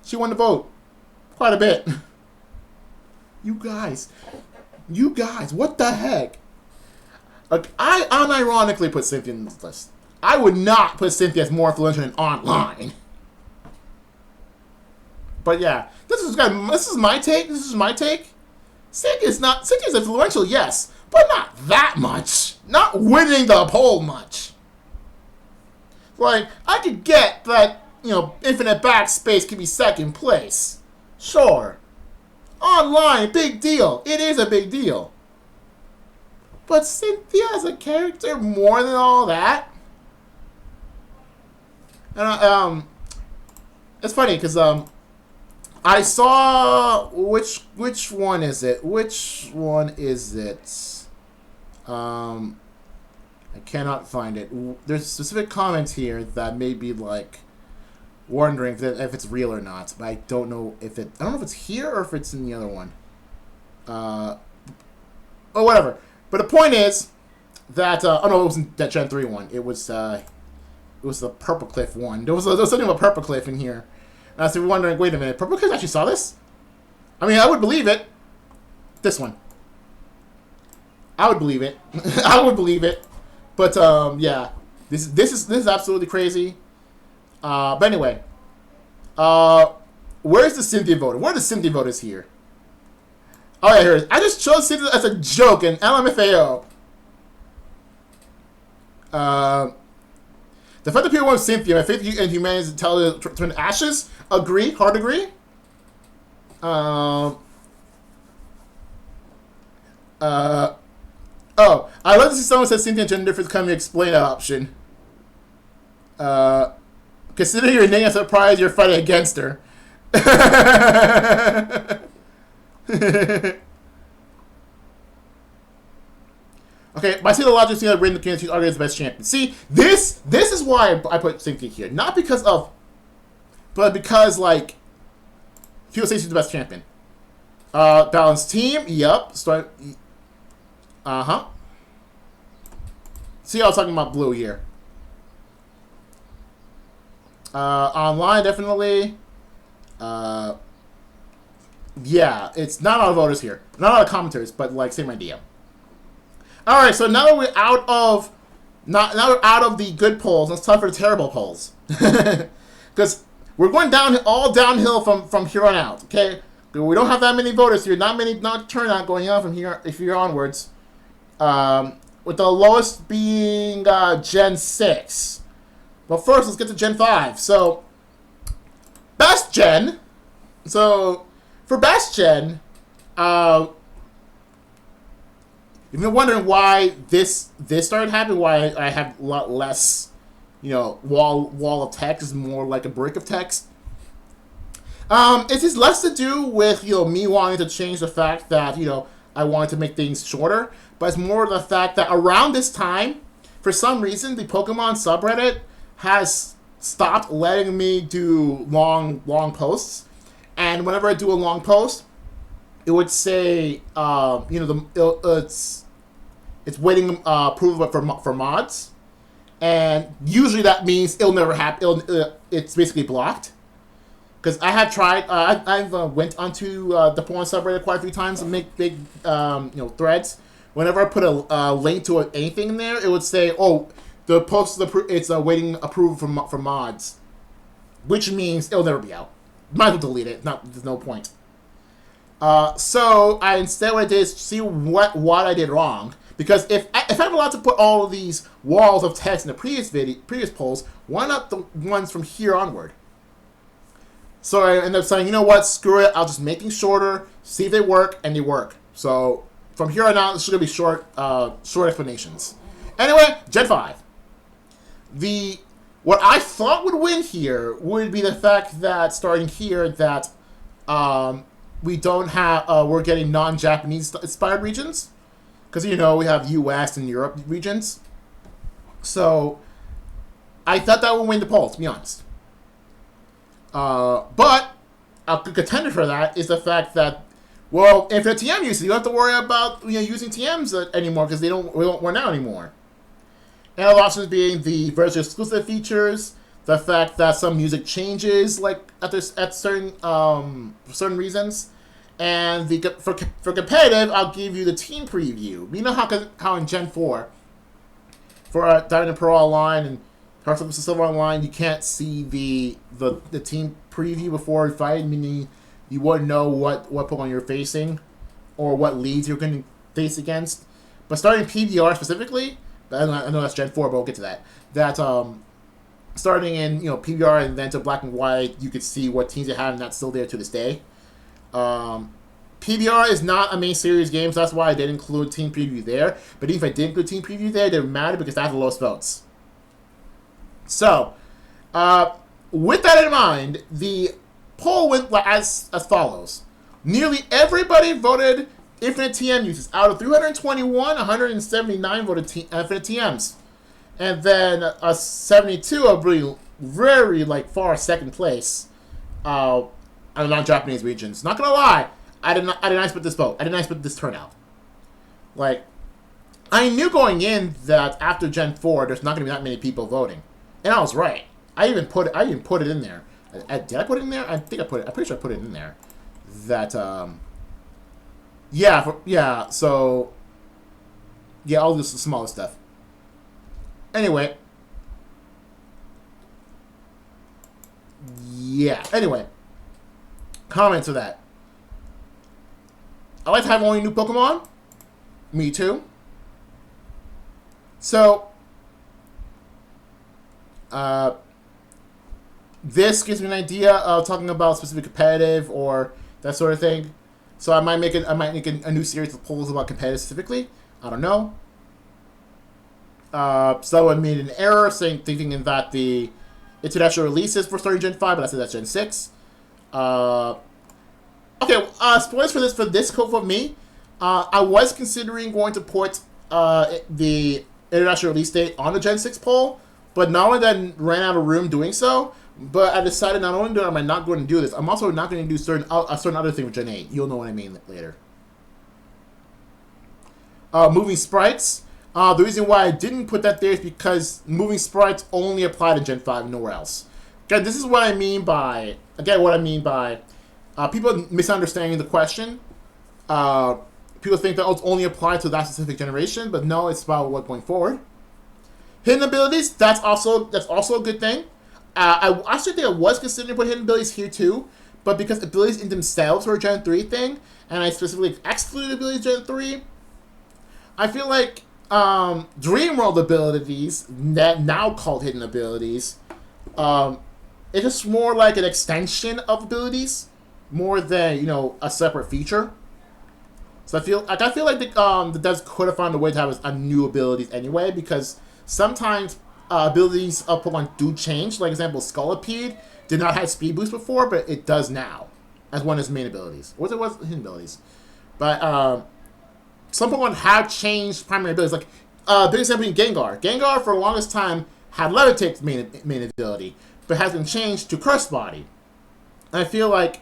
She won the vote. Quite a bit. You guys, what the heck? Like, I unironically put Cynthia in this list. I would not put Cynthia as more influential than online. But yeah, this is my take. This is my take. Cynthia's influential, yes, but not that much. Not winning the poll much. Like, I could get that, you know, Infinite Backspace could be second place. Sure. Online, big deal. It is a big deal. But Cynthia as a character, more than all that. And it's funny because I saw which one is it? Which one is it? I cannot find it. There's specific comments here that may be like wondering if it's real or not, but I don't know if it. I don't know if it's here or if it's in the other one. Oh, whatever. But the point is that oh no, it wasn't that Gen 3 one. It was the Purple Cliff one. There was something about Purple Cliff in here. And I was wondering, wait a minute, Purple Cliff actually saw this? I mean, I would believe it. This one. I would believe it. I would believe it. But yeah, this is absolutely crazy. But anyway, where's the Cynthia voter? Where are the Cynthia voters here? Oh yeah, here it is. I just chose Cynthia as a joke in LMFAO. The fact that people want Cynthia, my faith in humanity is to tell her to turn to ashes. Agree, hard agree. Oh, I love to see someone says Cynthia gender difference. Come and explain that option. Consider your name a surprise. You're fighting against her. Okay, but I see the logic thing that written the community arguing is the best champion. See, this is why I put Cynthia here. Not because of, but because, like, people say she's the best champion. Balanced team, yep. Start, uh-huh. See, I was talking about Blue here. Online, definitely. Yeah, it's not a lot of voters here. Not a lot of commenters, but, like, same idea. All right, so now that we're out of the good polls, let's talk for the terrible polls, because we're going all downhill from here on out. Okay, we don't have that many voters here, not turnout going on from here if you're onwards. With the lowest being Gen 6. But first, let's get to Gen 5. So, best Gen. So, for best Gen, if you're wondering why this started happening, why I have a lot less, you know, wall of text is more like a brick of text. It has less to do with, you know, me wanting to change the fact that, you know, I wanted to make things shorter, but it's more the fact that around this time, for some reason, the Pokemon subreddit has stopped letting me do long posts, and whenever I do a long post, it would say, you know, it's waiting approval for mods, and usually that means it'll never happen. It's basically blocked. Because I have tried, I've went onto the Pokemon subreddit quite a few times and make big, you know, threads. Whenever I put a link to anything in there, it would say, "Oh, the post is it's waiting approval for mods," which means it'll never be out. Might as well delete it. There's no point. So instead what I did is see what I did wrong. Because if I'm allowed to put all of these walls of text in the previous polls, why not the ones from here onward? So I ended up saying, you know what, screw it, I'll just make things shorter, see if they work, and they work. So from here on out, this is going to be short explanations. Anyway, Gen 5. What I thought would win here would be the fact that, starting here, that we don't have, we're getting non-Japanese inspired regions. Because, you know, we have US and Europe regions. So, I thought that would win the poll, to be honest. But a good contender for that is the fact that, well, infinite TM usage, you don't have to worry about using TMs anymore because we don't run out anymore. And other options being the version exclusive features, the fact that some music changes like at certain reasons, and for competitive, I'll give you the team preview. You know how in Gen 4 for Diamond and Pearl Online and Hearts of Silver Online, you can't see the team preview before fighting, meaning you wouldn't know what Pokemon you're facing or what leads you're going to face against. But starting PBR specifically, I know that's Gen 4, but we'll get to that. That starting in PBR and then to Black and White, you could see what teams you have, and that's still there to this day. PBR is not a main series game, so that's why I did include team preview there. But even if I did include team preview there, it didn't matter because I had the lowest votes. So, with that in mind, the poll went as follows. Nearly everybody voted Infinite TM uses. Out of 321, 179 voted Infinite TMs. And then 72 are really very far second place in non-Japanese regions. Not gonna lie, I did not expect this vote. I did not expect this turnout. I knew going in that after Gen 4, there's not gonna be that many people voting. And I was right. I even put it in there. Did I put it in there? I think I put it. I'm pretty sure I put it in there. That So all this smaller stuff. Anyway. Yeah. Anyway. Comments to that. I like to have only new Pokemon. Me too. So. This gives me an idea of talking about specific competitive or that sort of thing. So I might make a new series of polls about competitive specifically. I don't know. Someone made an error thinking that the international releases for starting Gen 5, but I said that's Gen 6. Okay, spoilers for this code for me. I was considering going to put the international release date on the Gen 6 poll, but not only then ran out of room doing so, but I decided not only am I not going to do this, I'm also not going to do certain other thing with Gen 8. You'll know what I mean later. Moving sprites. The reason why I didn't put that there is because moving sprites only apply to Gen 5, nowhere else. Again, this is what I mean by people misunderstanding the question. People think that it's only applied to that specific generation, but no, it's about what going forward. Hidden abilities, that's also a good thing. I actually think I was considering putting hidden abilities here too, but because abilities in themselves are a Gen 3 thing, and I specifically excluded abilities Gen 3, I feel like Dream World abilities, now called hidden abilities, it's just more like an extension of abilities, more than a separate feature. So I feel like the devs could have found a way to have a new abilities anyway, because sometimes abilities of Pokemon do change. Like example, Scolipede did not have speed boost before, but it does now as one of its main abilities. Or it was hidden abilities. But some Pokemon have changed primary abilities. Like big example in Gengar. Gengar for the longest time had Levitate's main ability, but has been changed to Curse Body. And I feel like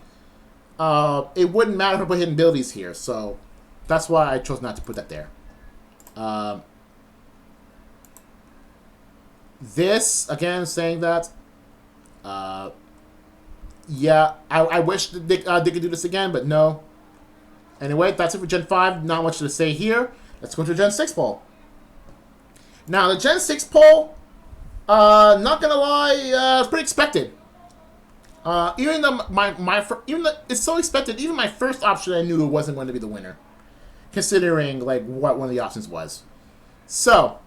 it wouldn't matter if I put hidden abilities here, so that's why I chose not to put that there. This, again, saying that, yeah, I wish they could do this again, but no. Anyway, that's it for Gen 5. Not much to say here. Let's go to Gen 6 poll. Now, the Gen 6 poll, not gonna lie, it's pretty expected. Even though it's so expected, even my first option I knew it wasn't going to be the winner, considering what one of the options was. So,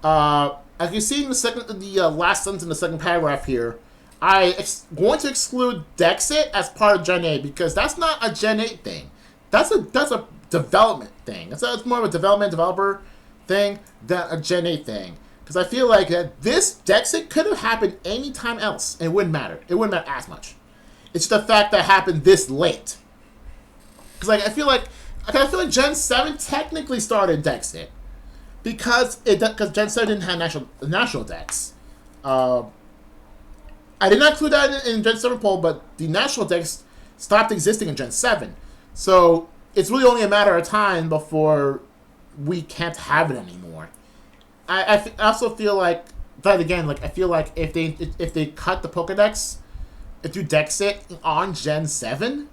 as you see in the last sentence in the second paragraph here, going to exclude Dexit as part of Gen 8 because that's not a Gen 8 thing. That's a development thing. It's more of a developer thing than a Gen 8 thing. Because I feel like that this Dexit could have happened any time else, and it wouldn't matter. It wouldn't matter as much. It's just the fact that it happened this late. Because like I feel like Gen 7 technically started Dexit because Gen 7 didn't have national Dex. I did not include that in Gen 7 poll, but the national Dex stopped existing in Gen 7. So it's really only a matter of time before we can't have it anymore. I also feel like, but again, like I feel like if they cut the Pokedex, if you Dexit on Gen 7,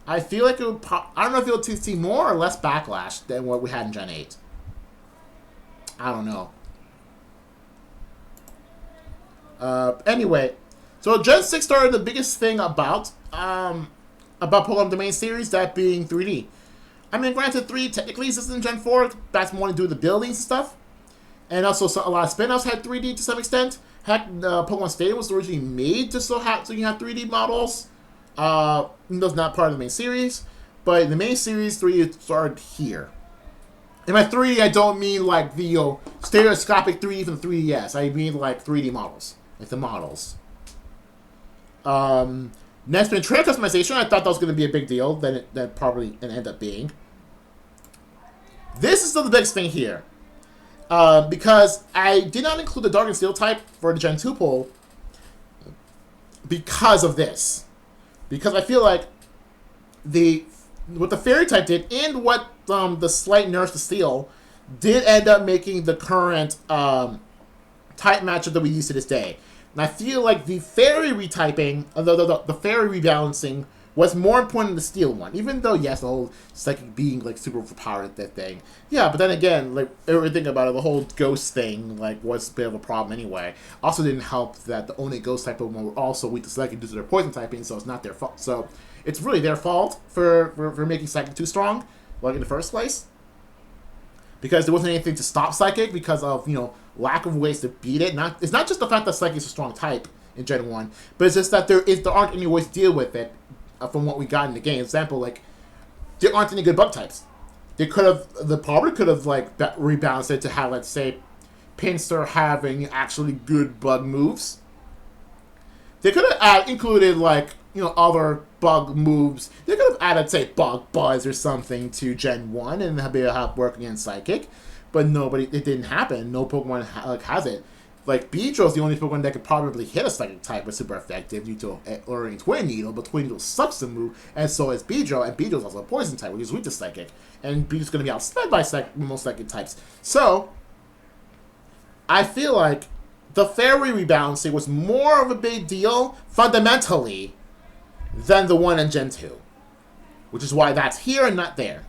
I feel like it would. I don't know if you'll see more or less backlash than what we had in Gen 8. I don't know. Anyway, so Gen 6 started the biggest thing about Pokemon the main series, that being 3D. I mean, granted, 3D technically exists in Gen 4. That's more to do with the buildings and stuff. And also, a lot of spin-offs had 3D to some extent. Heck, Pokemon Stadium was originally made to so you have 3D models. That's not part of the main series. But in the main series, 3D started here. And by 3D, I don't mean like the stereoscopic 3D from the 3DS. I mean like 3D models. Like the models. Next been trail customization. I thought that was going to be a big deal. Then that probably ended up being. This is still the biggest thing here. Because I did not include the Dark and Steel type for the Gen 2 poll because of this. Because I feel like what the Fairy type did and what the slight nerfs to Steel did end up making the current type matchup that we use to this day. And I feel like the Fairy retyping, the Fairy rebalancing, was more important than the Steel one. Even though, yes, the whole Psychic being, like, super overpowered, that thing. Yeah, but then again, like, everything about it, the whole Ghost thing, like, was a bit of a problem anyway. Also didn't help that the only Ghost type Pokemon were also weak to Psychic due to their Poison typing, so it's not their fault. So, it's really their fault for making Psychic too strong, like, in the first place. Because there wasn't anything to stop Psychic because of, lack of ways to beat it. It's not just the fact that Psychic is a strong type in Gen 1, but it's just that there aren't any ways to deal with it from what we got in the game. Example, like, there aren't any good bug types. They probably could have, like, rebalanced it to have, let's say, Pinsir having actually good bug moves. They could have included, like, other bug moves. They could have added, say, Bug Buzz or something to Gen 1 and be able to have work against Psychic. But it didn't happen. No Pokemon has it. Like, Beedrill is the only Pokemon that could probably hit a Psychic type with super effective due to learning Twin Needle, but Twin Needle sucks the move, and so is Beedrill, and Beedrill is also a Poison type, which is weak to Psychic. And Beedrill's going to be outsped by most Psychic types. So, I feel like the Fairy rebalancing was more of a big deal, fundamentally, than the one in Gen 2. Which is why that's here and not there.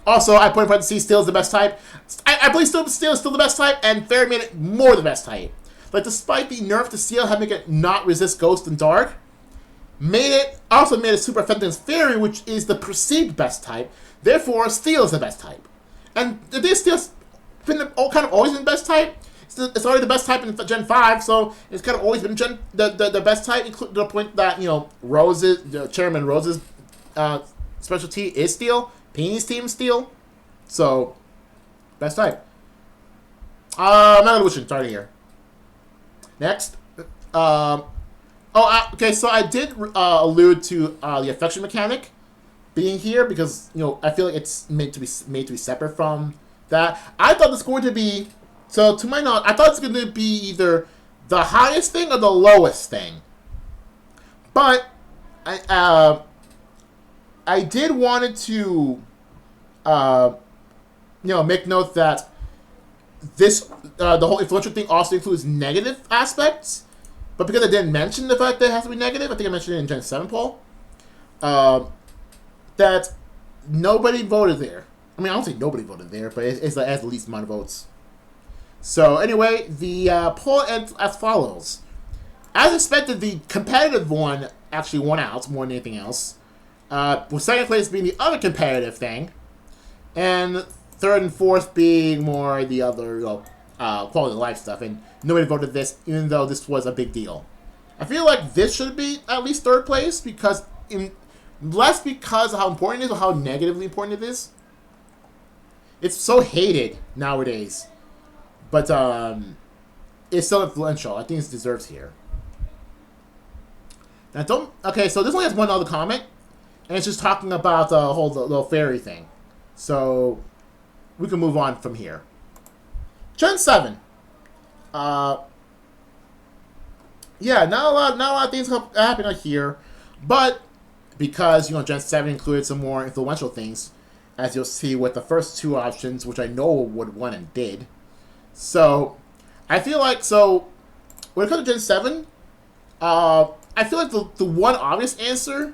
Also, I put in parentheses, Steel is the best type. I believe Steel is still the best type, and Fairy made it more the best type. Like, despite the nerf to Steel having it not resist Ghost and Dark, also made it super effective as Fairy, which is the perceived best type. Therefore, Steel is the best type. And this Steel's been always been the best type. It's already the best type in Gen 5, so it's kind of always been the best type, to the point that, Chairman Rose's specialty is Steel. Peeny's team Steel. So, best type. Mega Evolution, starting here. Next. Okay, so I did allude to the affection mechanic being here because, I feel like it's made to be separate from that. I thought it's going to be, so to my knowledge, I thought it's going to be either the highest thing or the lowest thing. But I did wanted to, make note that this, the whole influential thing also includes negative aspects, but because I didn't mention the fact that it has to be negative, I think I mentioned it in Gen 7 poll, that nobody voted there. I mean, I don't say nobody voted there, but it has the least amount of votes. So anyway, the poll ends as follows. As expected, the competitive one actually won out more than anything else. With second place being the other competitive thing, and third and fourth being more the other, quality of life stuff. And nobody voted this, even though this was a big deal. I feel like this should be at least third place because less because of how important it is or how negatively important it is. It's so hated nowadays, but it's still influential. I think it deserves here. Now don't. Okay, so this only has one other comment, and it's just talking about the whole little fairy thing. So we can move on from here. Gen 7. Yeah, not a lot of things happening here, but because Gen 7 included some more influential things, as you'll see with the first two options, which I know would won and did. So I feel like when it comes to Gen 7, I feel like the one obvious answer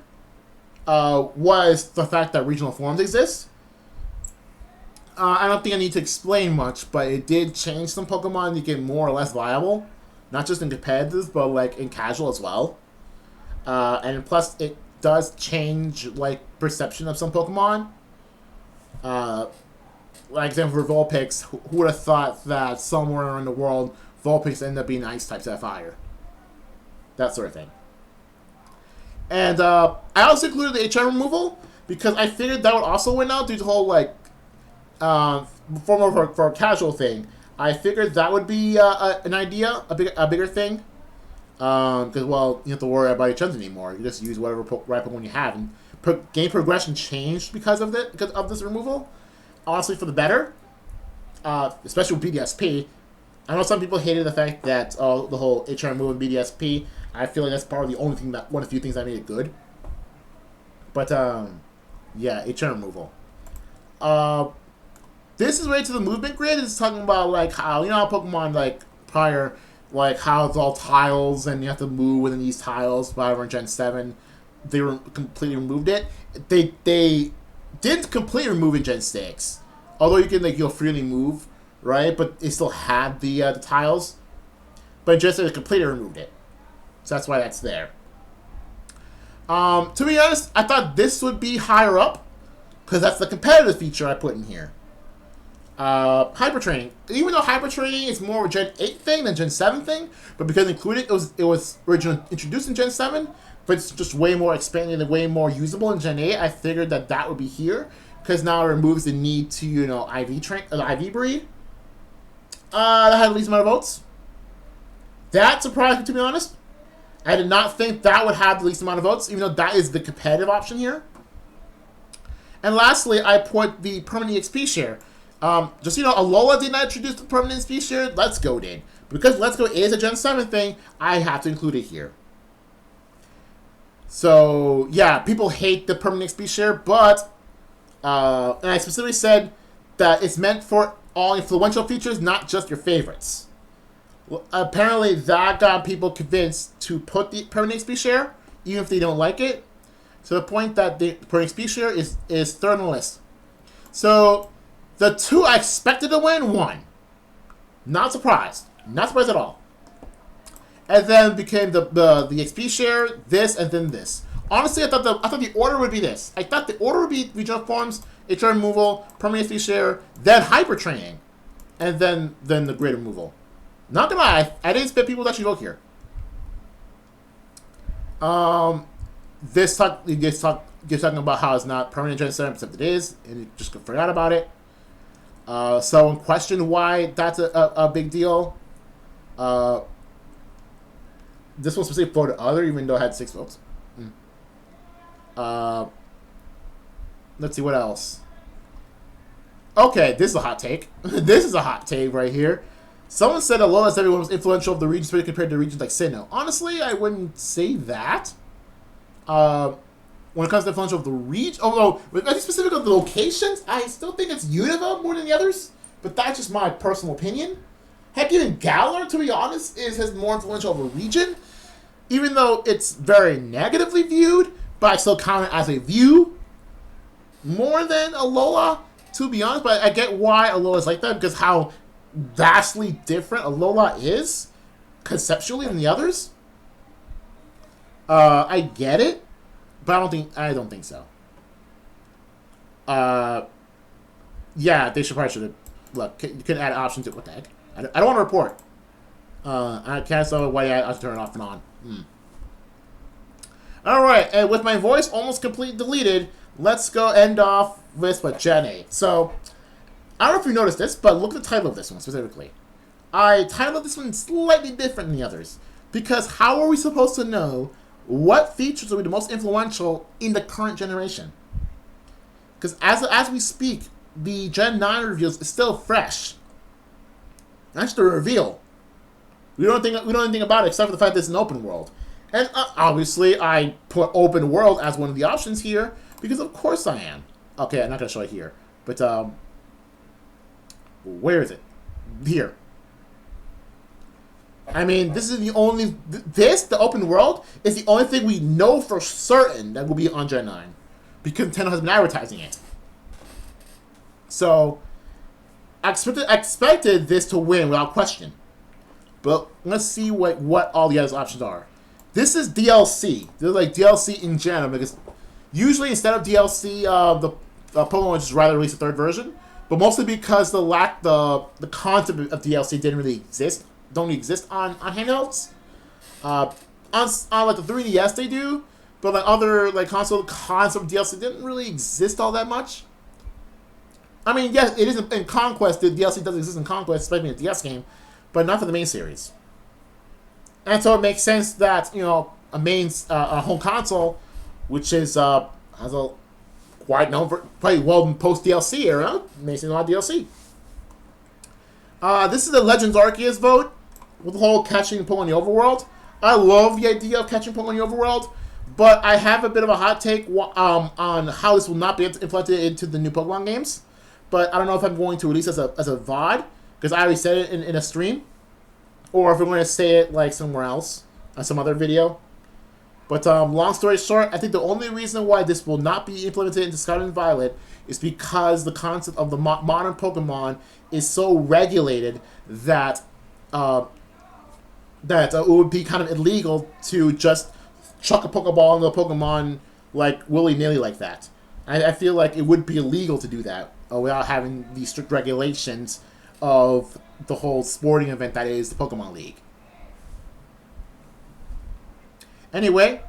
was the fact that regional forms exist. I don't think I need to explain much, but it did change some Pokemon to get more or less viable. Not just in competitive, but like in casual as well. And plus, it does change like perception of some Pokemon. Like example for Vulpix, who would have thought that somewhere in the world Vulpix ended up being ice types at fire? That sort of thing. And I also included the HM removal because I figured that would also win out due to the whole like for a casual thing. I figured that would be an idea, a bigger thing. Because, well, you don't have to worry about HMs anymore. You just use whatever right Pokemon you have. And game progression changed because of this removal. Honestly, for the better. Especially with BDSP. I know some people hated the fact that the whole HM removal in BDSP. I feel like that's probably the only thing one of the few things that made it good. But, yeah, HM removal. This is related to the movement grid. It's talking about like how how Pokemon like prior, like how it's all tiles and you have to move within these tiles. However, in Gen 7, they completely removed it. They didn't completely remove in Gen 6, although you can you'll freely move, right? But it still had the tiles. But in Gen 6, they completely removed it, so that's why that's there. To be honest, I thought this would be higher up because that's the competitive feature I put in here. Hyper Training. Even though Hyper Training is more of a Gen 8 thing than Gen 7 thing, but because included, it was originally introduced in Gen 7, but it's just way more expanded and way more usable in Gen 8, I figured that would be here, because now it removes the need to, IV breed. That had the least amount of votes. That surprised me, to be honest. I did not think that would have the least amount of votes, even though that is the competitive option here. And lastly, I put the permanent EXP share. Just Alola did not introduce the permanent XP share. Let's Go did. Because Let's Go is a Gen 7 thing, I have to include it here. So yeah, people hate the permanent XP share, but and I specifically said that it's meant for all influential features, not just your favorites. Well, apparently that got people convinced to put the permanent XP share, even if they don't like it. To the point that the permanent XP share is third on the list. So the two I expected to win won. Not surprised. Not surprised at all. And then became the XP share, this, and then this. Honestly, I thought the order would be this. I thought the order would be regional forms, HR removal, permanent XP share, then hyper training, and then the grid removal. Not gonna lie, I didn't expect people to actually vote here. This gets talking about how it's not permanent Gen 7, except it is, and you just forgot about it. Someone questioned why that's a big deal. This one specifically voted other, even though it had 6 votes. Let's see what else. Okay, this is a hot take. This is a hot take right here. Someone said Alola as everyone was influential of the regions compared to regions like Sinnoh. Honestly, I wouldn't say that. When it comes to influential of the region, when it's specific of the locations, I still think it's Unova more than the others. But that's just my personal opinion. Heck, even Galar, to be honest, has more influential of a region. Even though it's very negatively viewed, but I still count it as a view more than Alola, to be honest. But I get why Alola is like that, because how vastly different Alola is conceptually than the others. I get it, but I don't think so. Yeah, they probably should have. Look, you can add options to what the heck. I don't want to report. I can't tell why I should turn it off and on. Alright, and with my voice almost completely deleted, let's go end off this with Gen 8. So, I don't know if you noticed this, but look at the title of this one specifically. I titled this one slightly different than the others. Because how are we supposed to know what features will be the most influential in the current generation? Because as we speak, the Gen 9 reveals is still fresh. That's the reveal. We don't know anything about it except for the fact that it's an open world. And obviously, I put open world as one of the options here because of course I am. Okay, I'm not gonna show it here, but where is it? Here. I mean, this is the only the open world is the only thing we know for certain that will be on Gen 9 because Nintendo has been advertising it. So, I expected this to win without question. But let's see what all the other options are. This is DLC. They're like DLC in general because usually instead of DLC, the Pokemon would just rather release a third version. But mostly because the concept of DLC didn't really exist, don't exist on handhelds. On like the 3DS they do, but like other like console concept of DLC didn't really exist all that much. I mean, yes, it is in Conquest. The DLC does exist in Conquest, especially in a DS game, but not for the main series. And so it makes sense that, you know, a home console, which is has a quite known for quite well post DLC era, makes a lot of DLC. This is the Legends Arceus vote with the whole catching Pokemon in the overworld. I love the idea of catching Pokemon in the overworld, but I have a bit of a hot take on how this will not be implemented into the new Pokemon games. But I don't know if I'm going to release as a VOD because I already said it in a stream, or if I'm going to say it like somewhere else on some other video. But long story short, I think the only reason why this will not be implemented into Scarlet and Violet is because the concept of the modern Pokemon is so regulated that it would be kind of illegal to just chuck a Pokeball into a Pokemon like willy-nilly like that. I feel like it would be illegal to do that without having the strict regulations of the whole sporting event that is the Pokemon League. Anyway,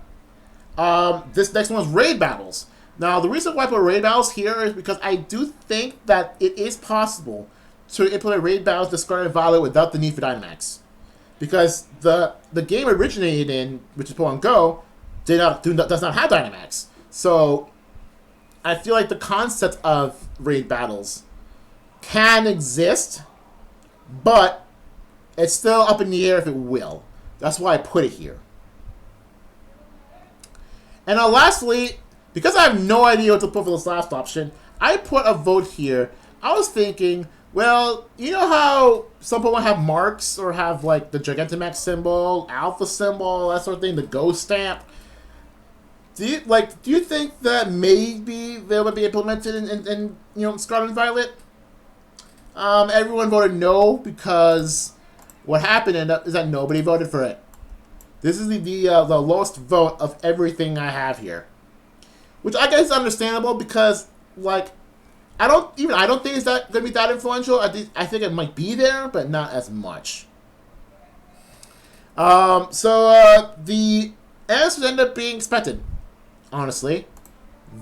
this next one is raid battles. Now, the reason why I put raid battles here is because I do think that it is possible to implement raid battles to Scarlet and Violet without the need for Dynamax. Because the game originated in, which is Pokemon Go, does not have Dynamax. So, I feel like the concept of raid battles can exist, but it's still up in the air if it will. That's why I put it here. And lastly, because I have no idea what to put for this last option, I put a vote here. I was thinking, well, you know how some Pokemon have marks or have like the Gigantamax symbol, Alpha symbol, that sort of thing, the Ghost stamp. Do you think that maybe they would be implemented in Scarlet and Violet? Everyone voted no because what happened is that nobody voted for it. This is the lowest vote of everything I have here, which I guess is understandable because like I don't think it's that gonna be that influential. I think it might be there, but not as much. So the answers end up being expected. Honestly,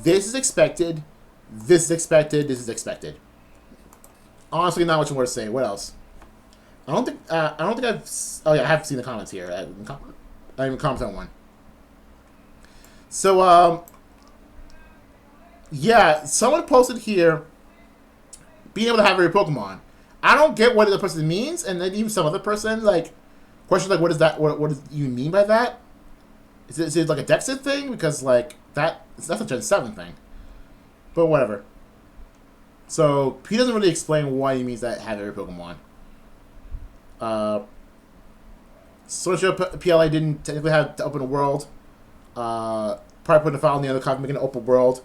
this is expected. This is expected. This is expected. Honestly, not much more to say. What else? I don't think I've. Oh yeah, I have seen the comments here. I didn't even comment on one. So yeah, someone posted here being able to have every Pokemon. I don't get what the person means, and then even some other person like questions like, "What is that? What do you mean by that? Is it like a Dexit thing? Because like that's a Gen 7 thing." But whatever. So he doesn't really explain why he means that have every Pokemon. Social PLA didn't technically have to open a world. Probably putting a file in the other copy, making an open world.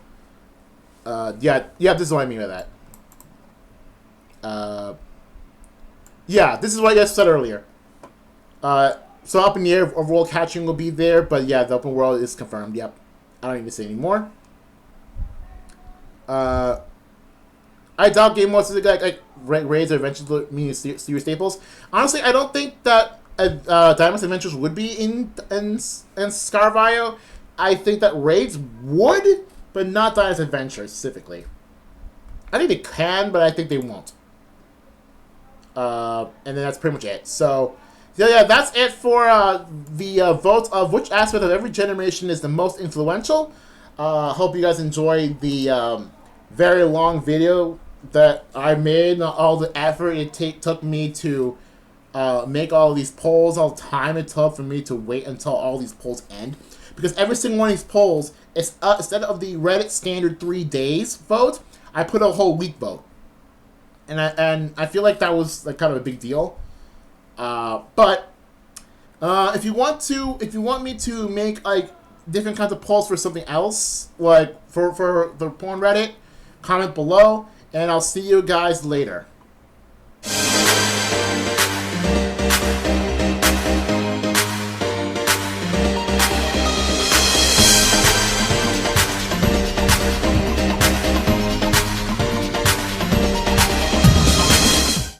Yeah, this is what I mean by that. Yeah, this is what I said earlier. So up in the air, overall catching will be there, but yeah, the open world is confirmed. Yep. I don't need to say anymore. I doubt game modes like raids or adventures mean serious staples. Honestly, I don't think that Diamond's Adventures would be in Scarvio I think that raids would, but not Dynasty Adventure specifically. I think they can, but I think they won't. And then that's pretty much it. So, yeah, that's it for the votes of which aspect of every generation is the most influential. Hope you guys enjoyed the very long video that I made, all the effort it took me to make all these polls, all the time it took for me to wait until all these polls end. Because every single one of these polls, is instead of the Reddit standard 3 days vote, I put a whole week vote. And I feel like that was like kind of a big deal. But if you want me to make like different kinds of polls for something else, like for the porn Reddit, comment below, and I'll see you guys later.